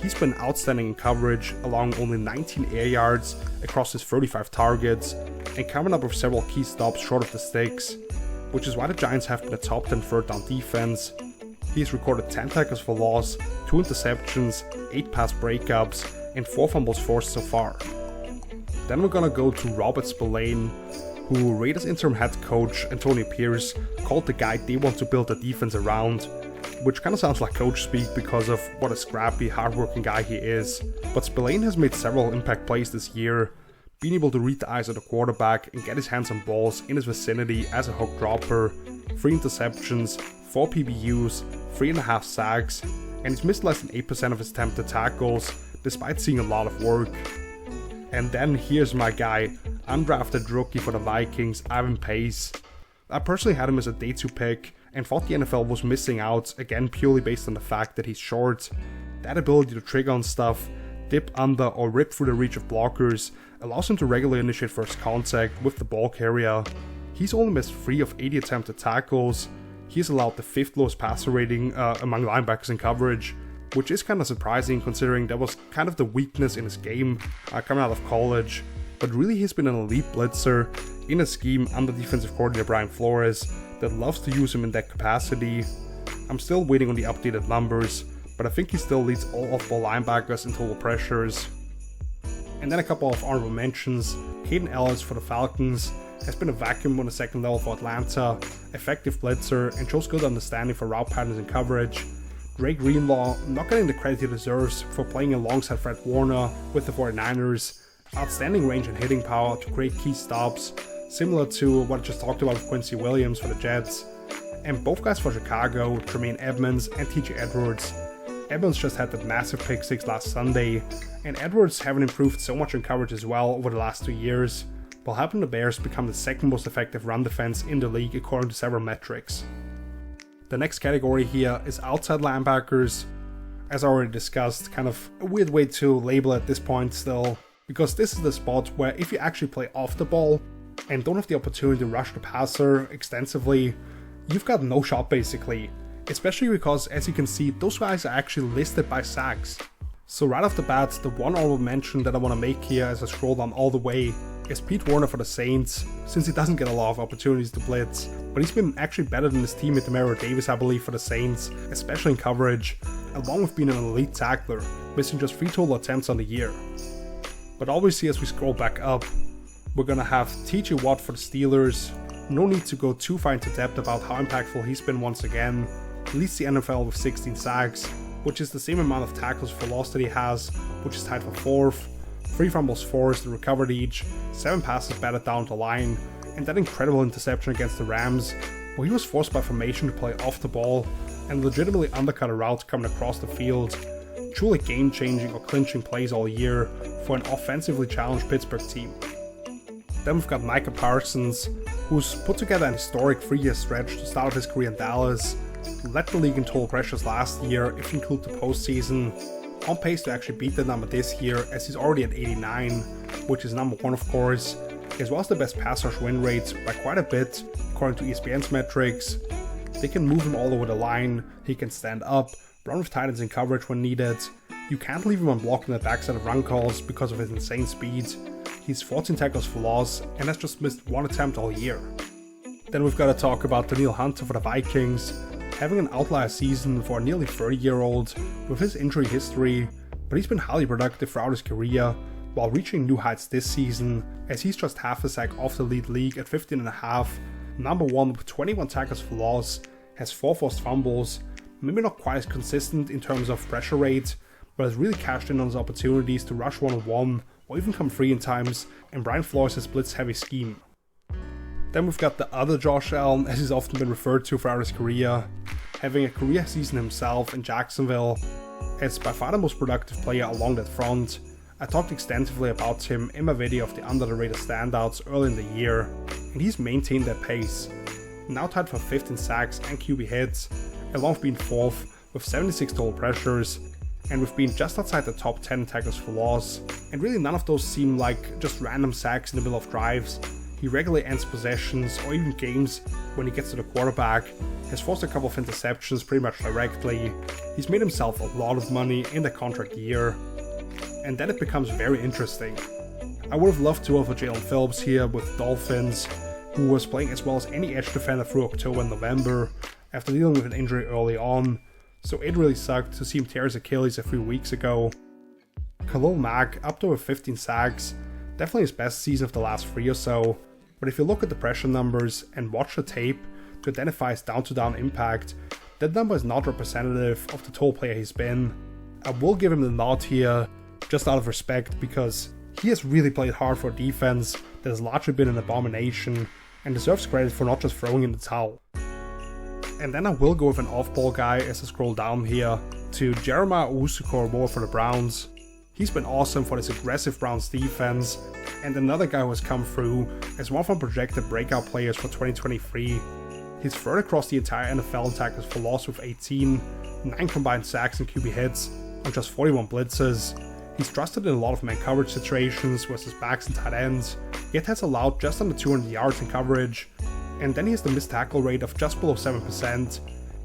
He's been outstanding in coverage, allowing only 19 air yards across his 35 targets and coming up with several key stops short of the sticks, which is why the Giants have been a top 10 third down defense. He's recorded 10 tackles for loss, 2 interceptions, 8 pass breakups, and 4 fumbles forced so far. Then we're gonna go to Robert Spillane, who Raiders interim head coach Antonio Pierce called the guy they want to build a defense around, which kinda sounds like coach speak because of what a scrappy, hardworking guy he is. But Spillane has made several impact plays this year, being able to read the eyes of the quarterback and get his hands on balls in his vicinity as a hook dropper, 3 interceptions, 4 PBUs, 3.5 sacks, and he's missed less than 8% of his attempted tackles, despite seeing a lot of work. And then here's my guy, undrafted rookie for the Vikings, Ivan Pace. I personally had him as a day 2 pick and thought the NFL was missing out, again purely based on the fact that he's short. That ability to trigger on stuff, dip under or rip through the reach of blockers allows him to regularly initiate first contact with the ball carrier. He's only missed 3 of 80 attempted tackles. He's allowed the 5th lowest passer rating among linebackers in coverage, which is kind of surprising considering that was kind of the weakness in his game coming out of college. But really he's been an elite blitzer in a scheme under defensive coordinator Brian Flores that loves to use him in that capacity. I'm still waiting on the updated numbers, but I think he still leads all off-ball linebackers in total pressures. And then a couple of honorable mentions. Hayden Ellis for the Falcons has been a vacuum on the second level for Atlanta, effective blitzer, and shows good understanding for route patterns and coverage. Drake Greenlaw not getting the credit he deserves for playing alongside Fred Warner with the 49ers. Outstanding range and hitting power to create key stops, similar to what I just talked about with Quincy Williams for the Jets. And both guys for Chicago, Tremaine Edmonds and TJ Edwards. Edmonds just had that massive pick 6 last Sunday, and Edwards haven't improved so much in coverage as well over the last 2 years, while helping the Bears become the second most effective run defense in the league according to several metrics. The next category here is outside linebackers. As I already discussed, kind of a weird way to label at this point still, because this is the spot where if you actually play off the ball and don't have the opportunity to rush the passer extensively, you've got no shot basically. Especially because, as you can see, those guys are actually listed by sacks. So right off the bat, the one honorable mention that I want to make here as I scroll down all the way is Pete Werner for the Saints, since he doesn't get a lot of opportunities to blitz, but he's been actually better than his teammate Demario Davis, I believe, for the Saints, especially in coverage, along with being an elite tackler, missing just 3 total attempts on the year. But obviously as we scroll back up, we're gonna have TJ Watt for the Steelers. No need to go too far into depth about how impactful he's been once again. Leads the NFL with 16 sacks, which is the same amount of tackles for loss that he has, which is tied for 4th. 3 fumbles forced and recovered each, 7 passes batted down the line, and that incredible interception against the Rams, where he was forced by formation to play off the ball and legitimately undercut a route coming across the field. Truly game-changing or clinching plays all year for an offensively challenged Pittsburgh team. Then we've got Micah Parsons, who's put together an historic 3-year stretch to start his career in Dallas, led the league in total pressures last year if you include the postseason, on pace to actually beat the number this year as he's already at 89, which is number 1 of course, as well as the best pass rush win rate by quite a bit according to ESPN's metrics. They can move him all over the line, he can stand up, run with tight ends in coverage when needed. You can't leave him unblocked in the backside of run calls because of his insane speed. He's 14 tackles for loss and has just missed 1 attempt all year. Then we've got to talk about Danielle Hunter for the Vikings, having an outlier season for a nearly 30-year-old with his injury history, but he's been highly productive throughout his career while reaching new heights this season as he's just half a sack off the lead league at 15.5, number 1 with 21 tackles for loss, has 4 forced fumbles, maybe not quite as consistent in terms of pressure rate, but has really cashed in on his opportunities to rush 1-on-1 or even come free in times in Brian Flores' blitz-heavy scheme. Then we've got the other Josh Allen, as he's often been referred to throughout his career, having a career season himself in Jacksonville, as by far the most productive player along that front. I talked extensively about him in my video of the under-the-radar standouts early in the year, and he's maintained that pace. Now tied for 15 sacks and QB hits, along with being 4th with 76 total pressures, and with being just outside the top 10 tackles for loss, and really none of those seem like just random sacks in the middle of drives. He regularly ends possessions or even games when he gets to the quarterback, has forced a couple of interceptions pretty much directly, he's made himself a lot of money in the contract year, and then it becomes very interesting. I would have loved to have a Jalen Phillips here with Dolphins, who was playing as well as any edge defender through October and November after dealing with an injury early on, so it really sucked to see him tear his Achilles a few weeks ago. Khalil Mack up to over 15 sacks, definitely his best season of the last 3 or so, but if you look at the pressure numbers and watch the tape to identify his down-to-down impact, that number is not representative of the total player he's been. I will give him the nod here, just out of respect, because he has really played hard for a defense that has largely been an abomination, and deserves credit for not just throwing in the towel. And then I will go with an off-ball guy as I scroll down here to Jeremiah Owusu-Koramoah for the Browns. He's been awesome for this aggressive Browns defense, and another guy who has come through as one of our projected breakout players for 2023. He's third across the entire NFL in tackles for loss with 18, 9 combined sacks and QB hits on just 41 blitzes, He's trusted in a lot of man coverage situations versus backs and tight ends, yet has allowed just under 200 yards in coverage. And then he has the missed tackle rate of just below 7%.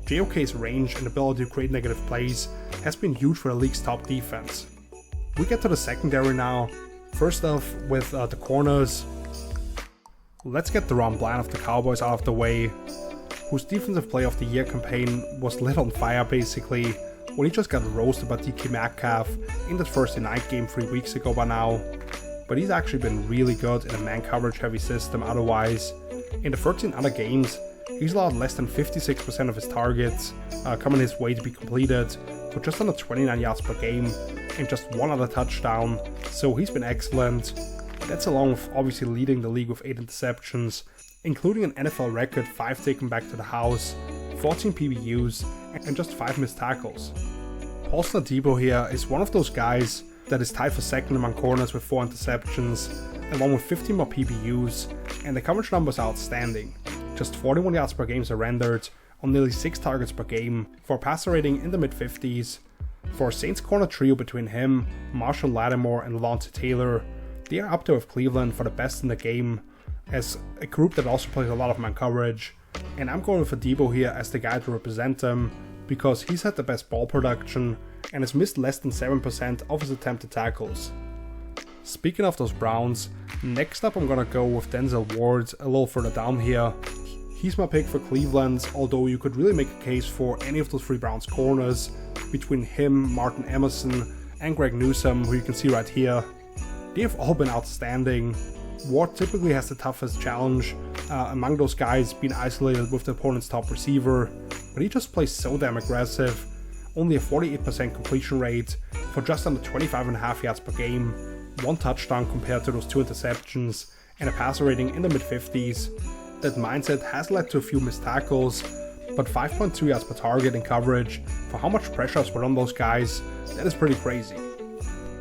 JOK's range and ability to create negative plays has been huge for the league's top defense. We get to the secondary now. First off, with the corners, let's get Deron Bland of the Cowboys out of the way, whose Defensive Player of the Year campaign was lit on fire basically, when he just got roasted by DK Metcalf in that Thursday night game 3 weeks ago by now. But he's actually been really good in a man coverage heavy system otherwise. In the 13 other games, he's allowed less than 56% of his targets coming his way to be completed, for just under 29 yards per game and just one other touchdown, so he's been excellent. That's along with obviously leading the league with 8 interceptions, including an NFL record 5 taken back to the house, 14 PBUs, and just 5 missed tackles. Austin Debo here is one of those guys that is tied for second among corners with 4 interceptions, along with 15 more PBUs, and the coverage numbers are outstanding. Just 41 yards per game surrendered on nearly 6 targets per game for a passer rating in the mid-50s. For a Saints corner trio between him, Marshall Lattimore, and Lawrence Taylor, they are up there with Cleveland for the best in the game, as a group that also plays a lot of man coverage. And I'm going for Debo here as the guy to represent them, because he's had the best ball production and has missed less than 7% of his attempted tackles. Speaking of those Browns, next up I'm gonna go with Denzel Ward a little further down here. He's my pick for Cleveland, although you could really make a case for any of those 3 Browns corners between him, Martin Emerson, and Greg Newsome, who you can see right here. They have all been outstanding. Ward typically has the toughest challenge among those guys, being isolated with the opponent's top receiver, but he just plays so damn aggressive. Only a 48% completion rate for just under 25.5 yards per game, 1 touchdown compared to those 2 interceptions, and a passer rating in the mid-50s. That mindset has led to a few missed tackles, but 5.2 yards per target in coverage for how much pressure is put on those guys, that is pretty crazy.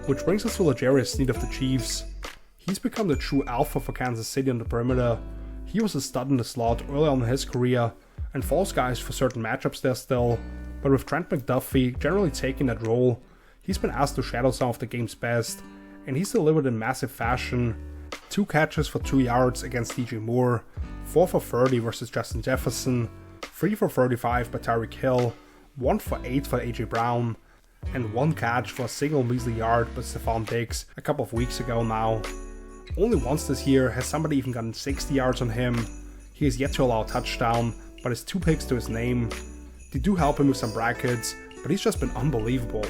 Which brings us to L'Jarius Sneed of the Chiefs. He's become the true alpha for Kansas City on the perimeter. He was a stud in the slot early on in his career, and falls guys for certain matchups there still, but with Trent McDuffie generally taking that role, he's been asked to shadow some of the game's best, and he's delivered in massive fashion. 2 catches for 2 yards against DJ Moore, 4 for 30 versus Justin Jefferson, 3 for 35 by Tyreek Hill, 1 for 8 for AJ Brown, and 1 catch for a single measly yard by Stephon Diggs a couple of weeks ago now. Only once this year has somebody even gotten 60 yards on him. He has yet to allow a touchdown, but has 2 picks to his name. They do help him with some brackets, but he's just been unbelievable.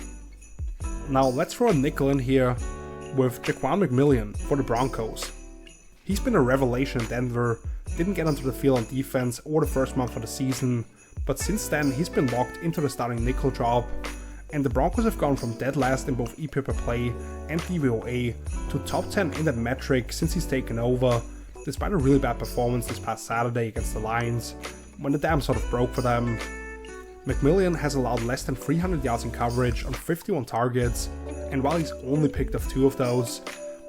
Now let's throw a nickel in here with Jaquan McMillian for the Broncos. He's been a revelation in Denver, didn't get onto the field on defense over the first month of the season, but since then he's been locked into the starting nickel job, and the Broncos have gone from dead last in both EPA per play and DVOA to top 10 in that metric since he's taken over, despite a really bad performance this past Saturday against the Lions, when the dam sort of broke for them. McMillian has allowed less than 300 yards in coverage on 51 targets, and while he's only picked off 2 of those,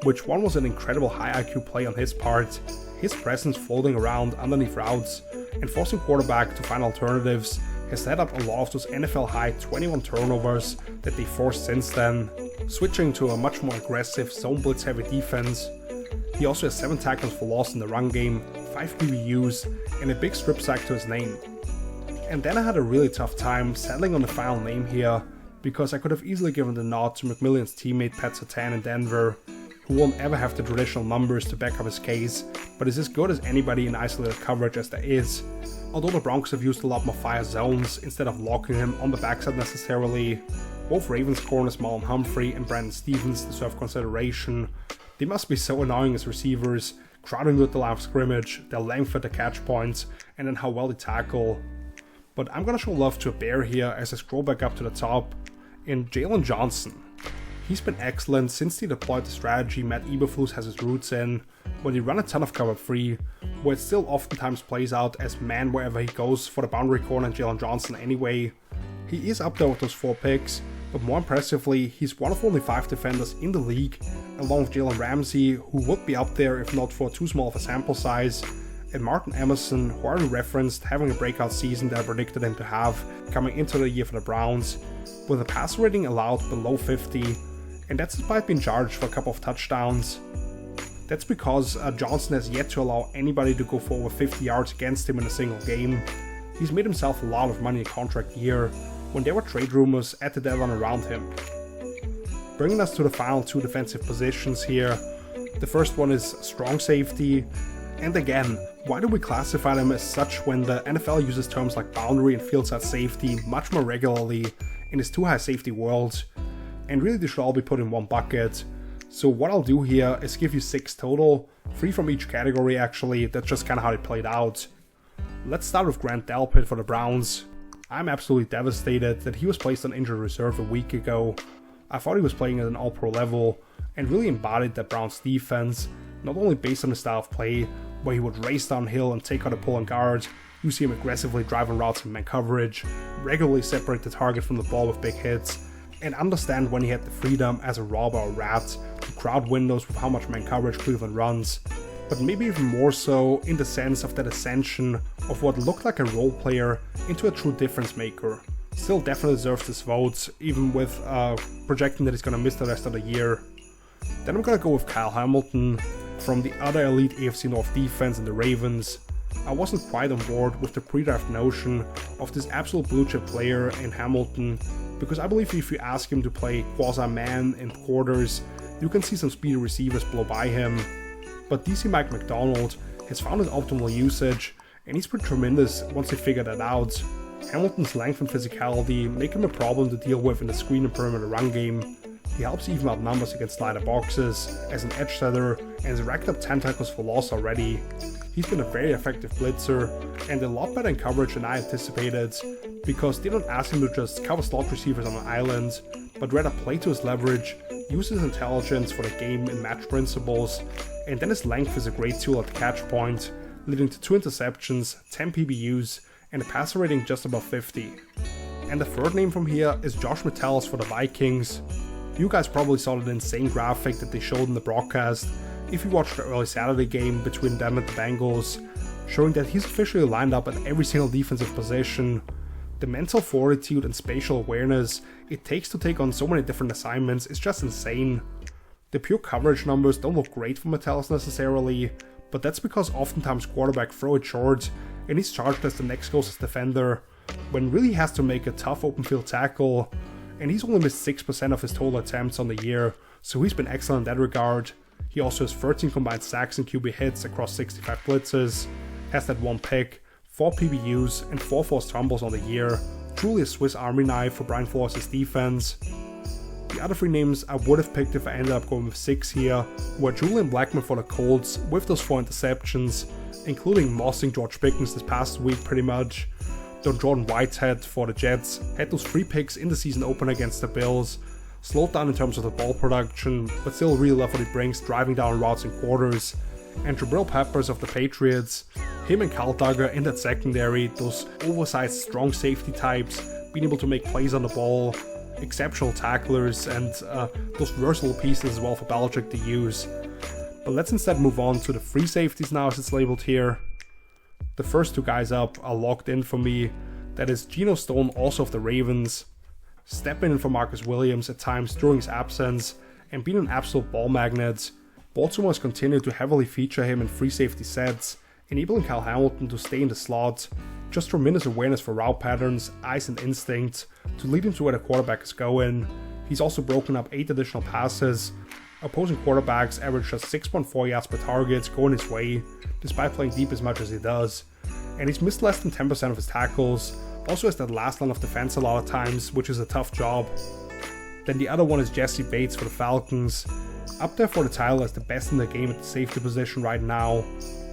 which one was an incredible high IQ play on his part, his presence floating around underneath routes and forcing quarterback to find alternatives has set up a lot of those NFL high 21 turnovers that they forced since then, switching to a much more aggressive zone blitz heavy defense. He also has 7 tackles for loss in the run game, 5 PBUs, and a big strip sack to his name. And then I had a really tough time settling on the final name here, because I could have easily given the nod to McMillian's teammate Pat Surtain in Denver, who won't ever have the traditional numbers to back up his case, but is as good as anybody in isolated coverage as there is. Although the Broncos have used a lot more fire zones instead of locking him on the backside necessarily, both Ravens corners Marlon Humphrey and Brandon Stevens deserve consideration. They must be so annoying as receivers, crowding with the line of scrimmage, their length at the catch points, and then how well they tackle. But I'm gonna show love to a bear here as I scroll back up to the top in Jalen Johnson. He's been excellent since they deployed the strategy Matt Eberflus has his roots in, when they run a ton of cover 3, where it still oftentimes plays out as man wherever he goes for the boundary corner and Jalen Johnson anyway. He is up there with those 4 picks, but more impressively, he's one of only 5 defenders in the league, along with Jalen Ramsey, who would be up there if not for too small of a sample size, and Martin Emerson, who I already referenced having a breakout season that I predicted him to have coming into the year for the Browns, with a passer rating allowed below 50, and that's despite being charged for a couple of touchdowns. That's because Johnson has yet to allow anybody to go for over 50 yards against him in a single game. He's made himself a lot of money in contract year when there were trade rumors at the deadline around him. Bringing us to the final two defensive positions here. The first one is strong safety, and again, why do we classify them as such when the NFL uses terms like boundary and field side safety much more regularly in this too high safety world? And really they should all be put in one bucket. So what I'll do here is give you 6 total, 3 from each category actually, that's just kinda how it played out. Let's start with Grant Delpit for the Browns. I'm absolutely devastated that he was placed on injured reserve a week ago. I thought he was playing at an all-pro level and really embodied that Browns defense, not only based on his style of play, where he would race downhill and take out a pull on guard, you see him aggressively driving routes in man coverage, regularly separate the target from the ball with big hits, and understand when he had the freedom as a robber or rat to crowd windows with how much man coverage Cleveland runs, but maybe even more so in the sense of that ascension of what looked like a role player into a true difference maker. Still definitely deserves this vote, even with projecting that he's gonna miss the rest of the year. Then I'm gonna go with Kyle Hamilton from the other elite AFC North defense and the Ravens. I wasn't quite on board with the pre-draft notion of this absolute blue chip player in Hamilton, because I believe if you ask him to play quasi-man in quarters, you can see some speedy receivers blow by him. But DC Mike McDonald has found his optimal usage, and he's been tremendous once they figured that out. Hamilton's length and physicality make him a problem to deal with in the screen and perimeter run game. He helps even out numbers against slider boxes as an edge setter and has racked up 10 tackles for loss already. He's been a very effective blitzer and a lot better in coverage than I anticipated, because they don't ask him to just cover slot receivers on an island, but rather play to his leverage, use his intelligence for the game and match principles, and then his length is a great tool at the catch point, leading to 2 interceptions, 10 PBUs, and a passer rating just above 50. And the third name from here is Josh Metellus for the Vikings. You guys probably saw that insane graphic that they showed in the broadcast if you watched the early Saturday game between them and the Bengals, showing that he's officially lined up at every single defensive position. The mental fortitude and spatial awareness it takes to take on so many different assignments is just insane. The pure coverage numbers don't look great for Metellus necessarily, but that's because oftentimes quarterbacks throw it short and he's charged as the next closest defender, when really he has to make a tough open field tackle, and he's only missed 6% of his total attempts on the year, so he's been excellent in that regard. He also has 13 combined sacks and QB hits across 65 blitzes, has that 1 pick, 4 PBUs, and 4 forced fumbles on the year. Truly a Swiss Army knife for Brian Flores' defense. The other 3 names I would have picked if I ended up going with 6 here were Julian Blackmon for the Colts with those 4 interceptions, including mossing George Pickens this past week pretty much. Though Jordan Whitehead for the Jets had those 3 picks in the season opener against the Bills, slowed down in terms of the ball production, but still really love what he brings driving down routes in quarters. And Jabril Peppers of the Patriots, him and Kyle Duggar in that secondary, those oversized strong safety types, being able to make plays on the ball, exceptional tacklers, and those versatile pieces as well for Belichick to use. But let's instead move on to the free safeties now as it's labeled here. The first 2 guys up are locked in for me. That is Geno Stone, also of the Ravens, stepping in for Marcus Williams at times during his absence and being an absolute ball magnet. Baltimore has continued to heavily feature him in free safety sets, enabling Kyle Hamilton to stay in the slot. Just tremendous awareness for route patterns, eyes and instinct to lead him to where the quarterback is going. He's also broken up 8 additional passes. Opposing quarterbacks average just 6.4 yards per target going his way, despite playing deep as much as he does. And he's missed less than 10% of his tackles, also has that last line of defense a lot of times, which is a tough job. Then the other one is Jesse Bates for the Falcons, up there for the title as the best in the game at the safety position right now.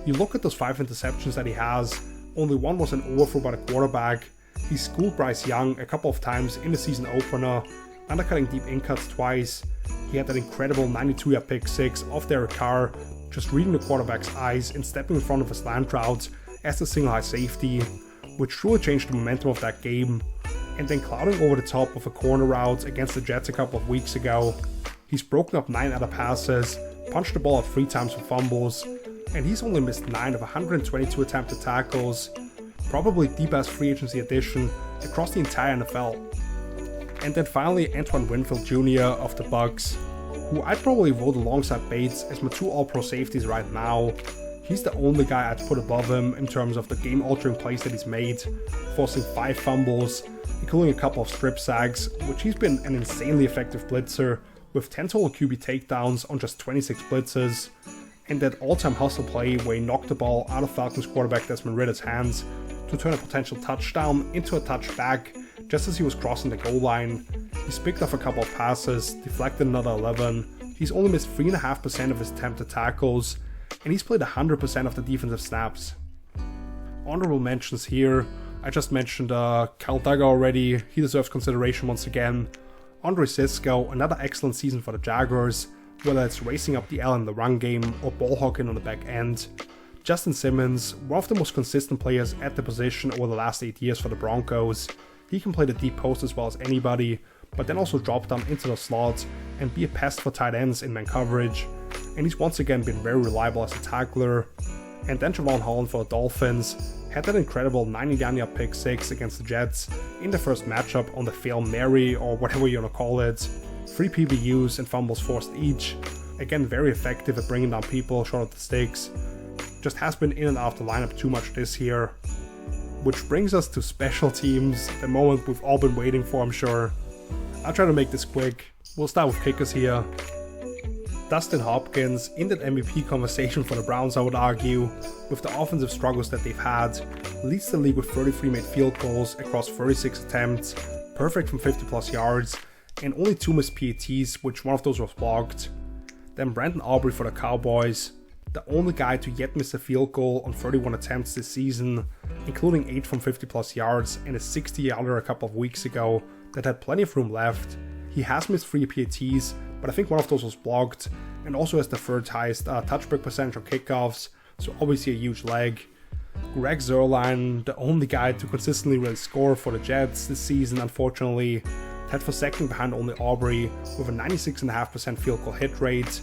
You look at those 5 interceptions that he has, only 1 was an overthrow by the quarterback. He schooled Bryce Young a couple of times in the season opener, undercutting deep in-cuts twice. He had that incredible 92-yard pick 6 off Derek Carr, just reading the quarterback's eyes and stepping in front of his slant routes as the single high safety, which truly changed the momentum of that game. And then clouding over the top of a corner route against the Jets a couple of weeks ago. He's broken up 9 other passes, punched the ball out 3 times for fumbles, and he's only missed 9 of 122 attempted tackles, probably the best free agency addition across the entire NFL. And then finally Antoine Winfield Jr. of the Bucks. who I'd probably vote alongside Bates as my 2 All-Pro safeties right now. He's the only guy I'd put above him in terms of the game-altering plays that he's made, forcing 5 fumbles, including a couple of strip sacks, which he's been an insanely effective blitzer, with 10 total QB takedowns on just 26 blitzes, and that all-time hustle play where he knocked the ball out of Falcons quarterback Desmond Ridder's hands to turn a potential touchdown into a touchback just as he was crossing the goal line. He's picked off a couple of passes, deflected another 11, he's only missed 3.5% of his attempted tackles, and he's played 100% of the defensive snaps. Honorable mentions here, I just mentioned Kyle Duggar already, he deserves consideration once again. Andre Sisco, another excellent season for the Jaguars, whether it's racing up the L in the run game or ball hawking on the back end. Justin Simmons, one of the most consistent players at the position over the last 8 years for the Broncos. He can play the deep post as well as anybody, but then also drop down into the slot and be a pest for tight ends in man coverage. And he's once again been very reliable as a tackler. And then Javon Holland for the Dolphins had that incredible 99-yard pick 6 against the Jets in the first matchup on the Fail Mary or whatever you want to call it. 3 PBUs and fumbles forced each. Again, very effective at bringing down people short of the sticks. Just has been in and out of the lineup too much this year. Which brings us to special teams, the moment we've all been waiting for, I'm sure. I'll try to make this quick. We'll start with kickers here. Dustin Hopkins, in that MVP conversation for the Browns, I would argue, with the offensive struggles that they've had, leads the league with 33 made field goals across 36 attempts, perfect from 50 plus yards, and only 2 missed PATs, which one of those was blocked. Then Brandon Aubrey for the Cowboys, the only guy to yet miss a field goal on 31 attempts this season, including 8 from 50 plus yards and a 60-yarder a couple of weeks ago that had plenty of room left. He has missed 3 PATs, but I think one of those was blocked, and also has the 3rd highest touchback percentage on kickoffs, so obviously a huge leg. Greg Zuerlein, the only guy to consistently really score for the Jets this season, unfortunately, tied for second behind only Aubrey with a 96.5% field goal hit rate,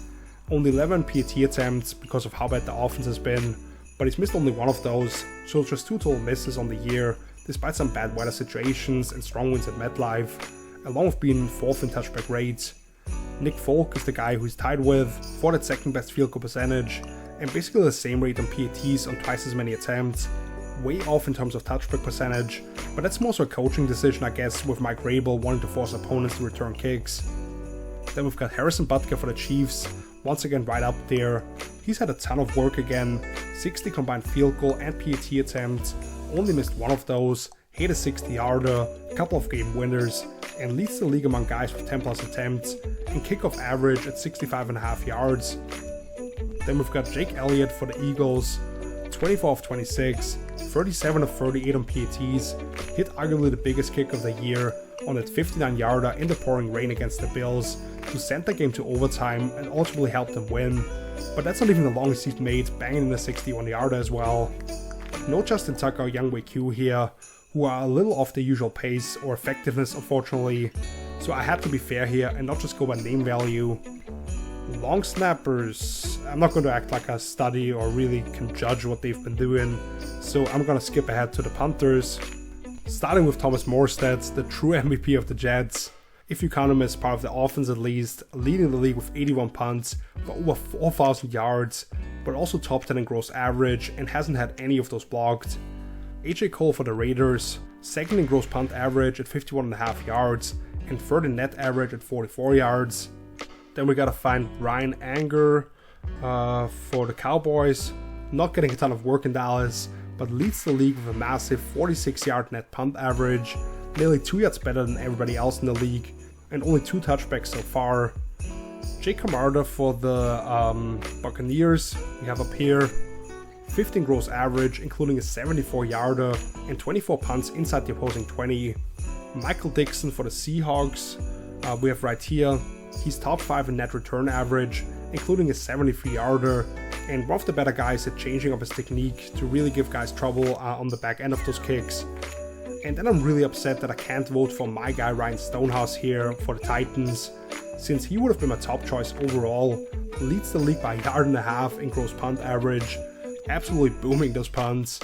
only 11 PAT attempts because of how bad the offense has been, but he's missed only one of those, so just 2 total misses on the year, despite some bad weather situations and strong winds at MetLife, along with being 4th in touchback rate. Nick Folk is the guy who's tied with for that 2nd best field goal percentage, and basically the same rate on PATs on twice as many attempts, way off in terms of touchback percentage, but that's more so a coaching decision I guess, with Mike Rabel wanting to force opponents to return kicks. Then we've got Harrison Butker for the Chiefs, once again right up there. He's had a ton of work again, 60 combined field goal and PAT attempts, only missed one of those, hit a 60-yarder, a couple of game winners, and leads the league among guys with 10 plus attempts, and kickoff average at 65.5 yards. Then we've got Jake Elliott for the Eagles, 24 of 26, 37 of 38 on PATs, hit arguably the biggest kick of the year on that 59-yarder in the pouring rain against the Bills to send the game to overtime and ultimately help them win. But that's not even the longest he's made, banging in the 61-yarder as well. No Justin Tucker or Younghoe Koo here, who are a little off their usual pace or effectiveness unfortunately, so I had to be fair here and not just go by name value. Long snappers, I'm not going to act like I study or really can judge what they've been doing, so I'm going to skip ahead to the punters. Starting with Thomas Morstead, the true MVP of the Jets, if you count him as part of the offense at least, leading the league with 81 punts for over 4,000 yards, but also top 10 in gross average and hasn't had any of those blocked. AJ Cole for the Raiders, 2nd in gross punt average at 51.5 yards and 3rd in net average at 44 yards. Then we gotta find Ryan Anger for the Cowboys, not getting a ton of work in Dallas, but leads the league with a massive 46-yard net punt average, nearly 2 yards better than everybody else in the league, and only 2 touchbacks so far. Jake Camarda for the Buccaneers, we have up here, 15 gross average, including a 74-yarder and 24 punts inside the opposing 20. Michael Dixon for the Seahawks, we have right here, he's top 5 in net return average, including a 73-yarder, and one of the better guys at changing up his technique to really give guys trouble on the back end of those kicks. And then I'm really upset that I can't vote for my guy Ryan Stonehouse here for the Titans, since he would have been my top choice overall, leads the league by 1.5 yards in gross punt average, absolutely booming those punts,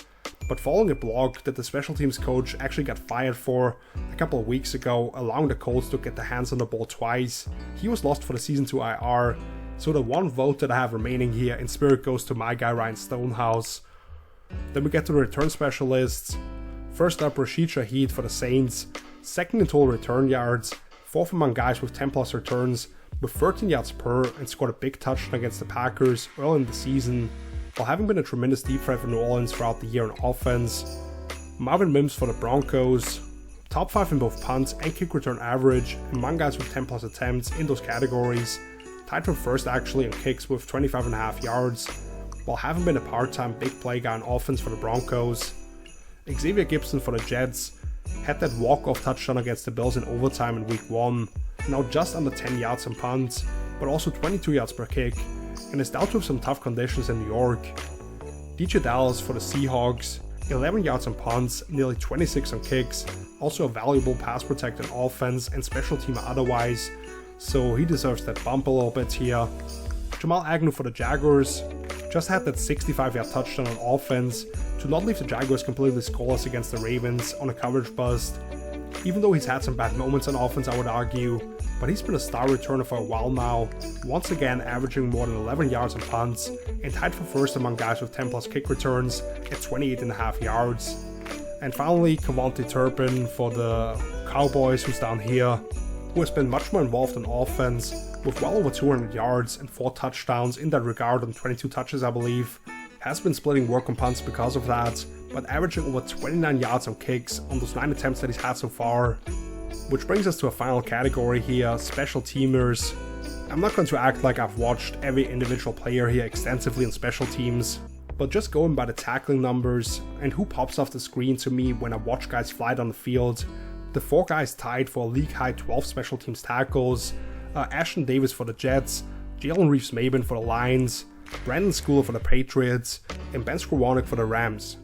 but following a block that the special teams coach actually got fired for a couple of weeks ago, allowing the Colts to get their hands on the ball twice, he was lost for the season to IR. So the one vote that I have remaining here in spirit goes to my guy Ryan Stonehouse. Then we get to the return specialists. First up, Rashid Shaheed for the Saints, second in total return yards, fourth among guys with 10 plus returns with 13 yards per, and scored a big touchdown against the Packers early in the season, while having been a tremendous deep threat for New Orleans throughout the year on offense. Marvin Mims for the Broncos, top 5 in both punt and kick return average among guys with 10 plus attempts in those categories, tied for first actually on kicks with 25.5 yards, while having been a part-time big play guy on offense for the Broncos. Xavier Gibson for the Jets had that walk-off touchdown against the Bills in overtime in week 1, now just under 10 yards on punts, but also 22 yards per kick, and is dealt with some tough conditions in New York. DJ Dallas for the Seahawks, 11 yards on punts, nearly 26 on kicks, also a valuable pass protecting offense and special teamer otherwise, so he deserves that bump a little bit here. Jamal Agnew for the Jaguars just had that 65-yard touchdown on offense to not leave the Jaguars completely scoreless against the Ravens on a coverage bust. Even though he's had some bad moments on offense, I would argue, but he's been a star returner for a while now, once again averaging more than 11 yards on punts, and tied for first among guys with 10 plus kick returns at 28.5 yards. And finally, Kevontae Turpin for the Cowboys, who's down here, who has been much more involved in offense, with well over 200 yards and 4 touchdowns in that regard on 22 touches I believe. Has been splitting work on punts because of that, but averaging over 29 yards on kicks on those 9 attempts that he's had so far. Which brings us to a final category here, special teamers. I'm not going to act like I've watched every individual player here extensively in special teams, but just going by the tackling numbers and who pops off the screen to me when I watch guys fly down the field, the 4 guys tied for a league-high 12 special teams tackles, Ashton Davis for the Jets, Jalen Reeves-Maybin for the Lions, Brandon Schooler for the Patriots, and Ben Skowronek for the Rams,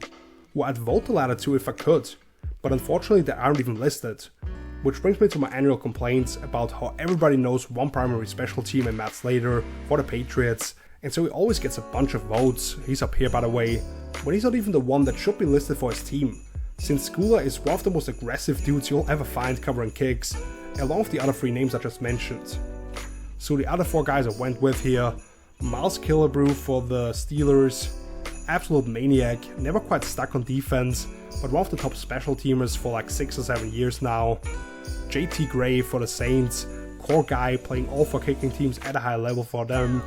who I'd vote the latter two if I could, but unfortunately they aren't even listed. Which brings me to my annual complaints about how everybody knows one primary special team in Matt Slater for the Patriots, and so he always gets a bunch of votes, he's up here by the way, when he's not even the one that should be listed for his team, since Schooler is one of the most aggressive dudes you'll ever find covering kicks, along with the other 3 names I just mentioned. So the other 4 guys I went with here, Miles Killebrew for the Steelers, absolute maniac, never quite stuck on defense, but one of the top special teamers for like 6 or 7 years now. JT Gray for the Saints, core guy playing all 4 kicking teams at a high level for them.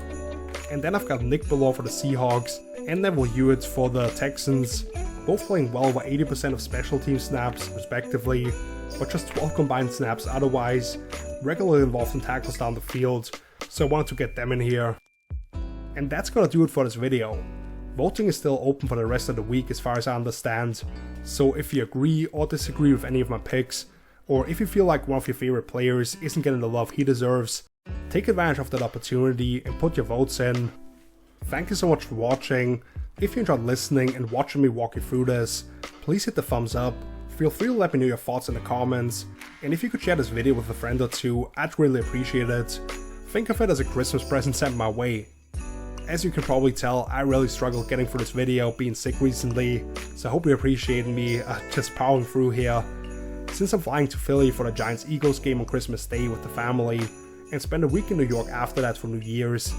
And then I've got Nick Bellore for the Seahawks and Neville Hewitt for the Texans, both playing well over 80% of special team snaps respectively, but just 12 combined snaps otherwise, regularly involved in tackles down the field, so I wanted to get them in here. And that's gonna do it for this video. Voting is still open for the rest of the week as far as I understand, so if you agree or disagree with any of my picks, or if you feel like one of your favorite players isn't getting the love he deserves, take advantage of that opportunity and put your votes in. Thank you so much for watching. If you enjoyed listening and watching me walk you through this, please hit the thumbs up, feel free to let me know your thoughts in the comments, and if you could share this video with a friend or two, I'd really appreciate it. Think of it as a Christmas present sent my way. As you can probably tell, I really struggled getting through this video, being sick recently, so I hope you appreciate me just powering through here. Since I'm flying to Philly for the Giants-Eagles game on Christmas Day with the family, and spend a week in New York after that for New Year's,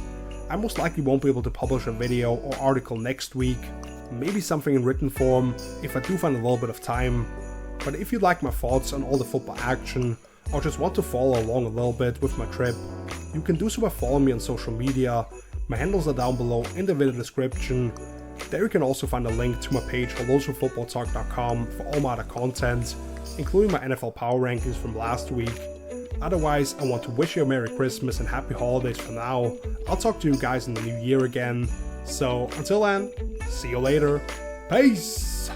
I most likely won't be able to publish a video or article next week, maybe something in written form if I do find a little bit of time. But if you like my thoughts on all the football action, or just want to follow along a little bit with my trip, you can do so by following me on social media. My handles are down below in the video description. There you can also find a link to my page footballtalk.com for all my other content, including my NFL Power Rankings from last week. Otherwise, I want to wish you a Merry Christmas and Happy Holidays for now. I'll talk to you guys in the new year again. So until then, see you later. Peace!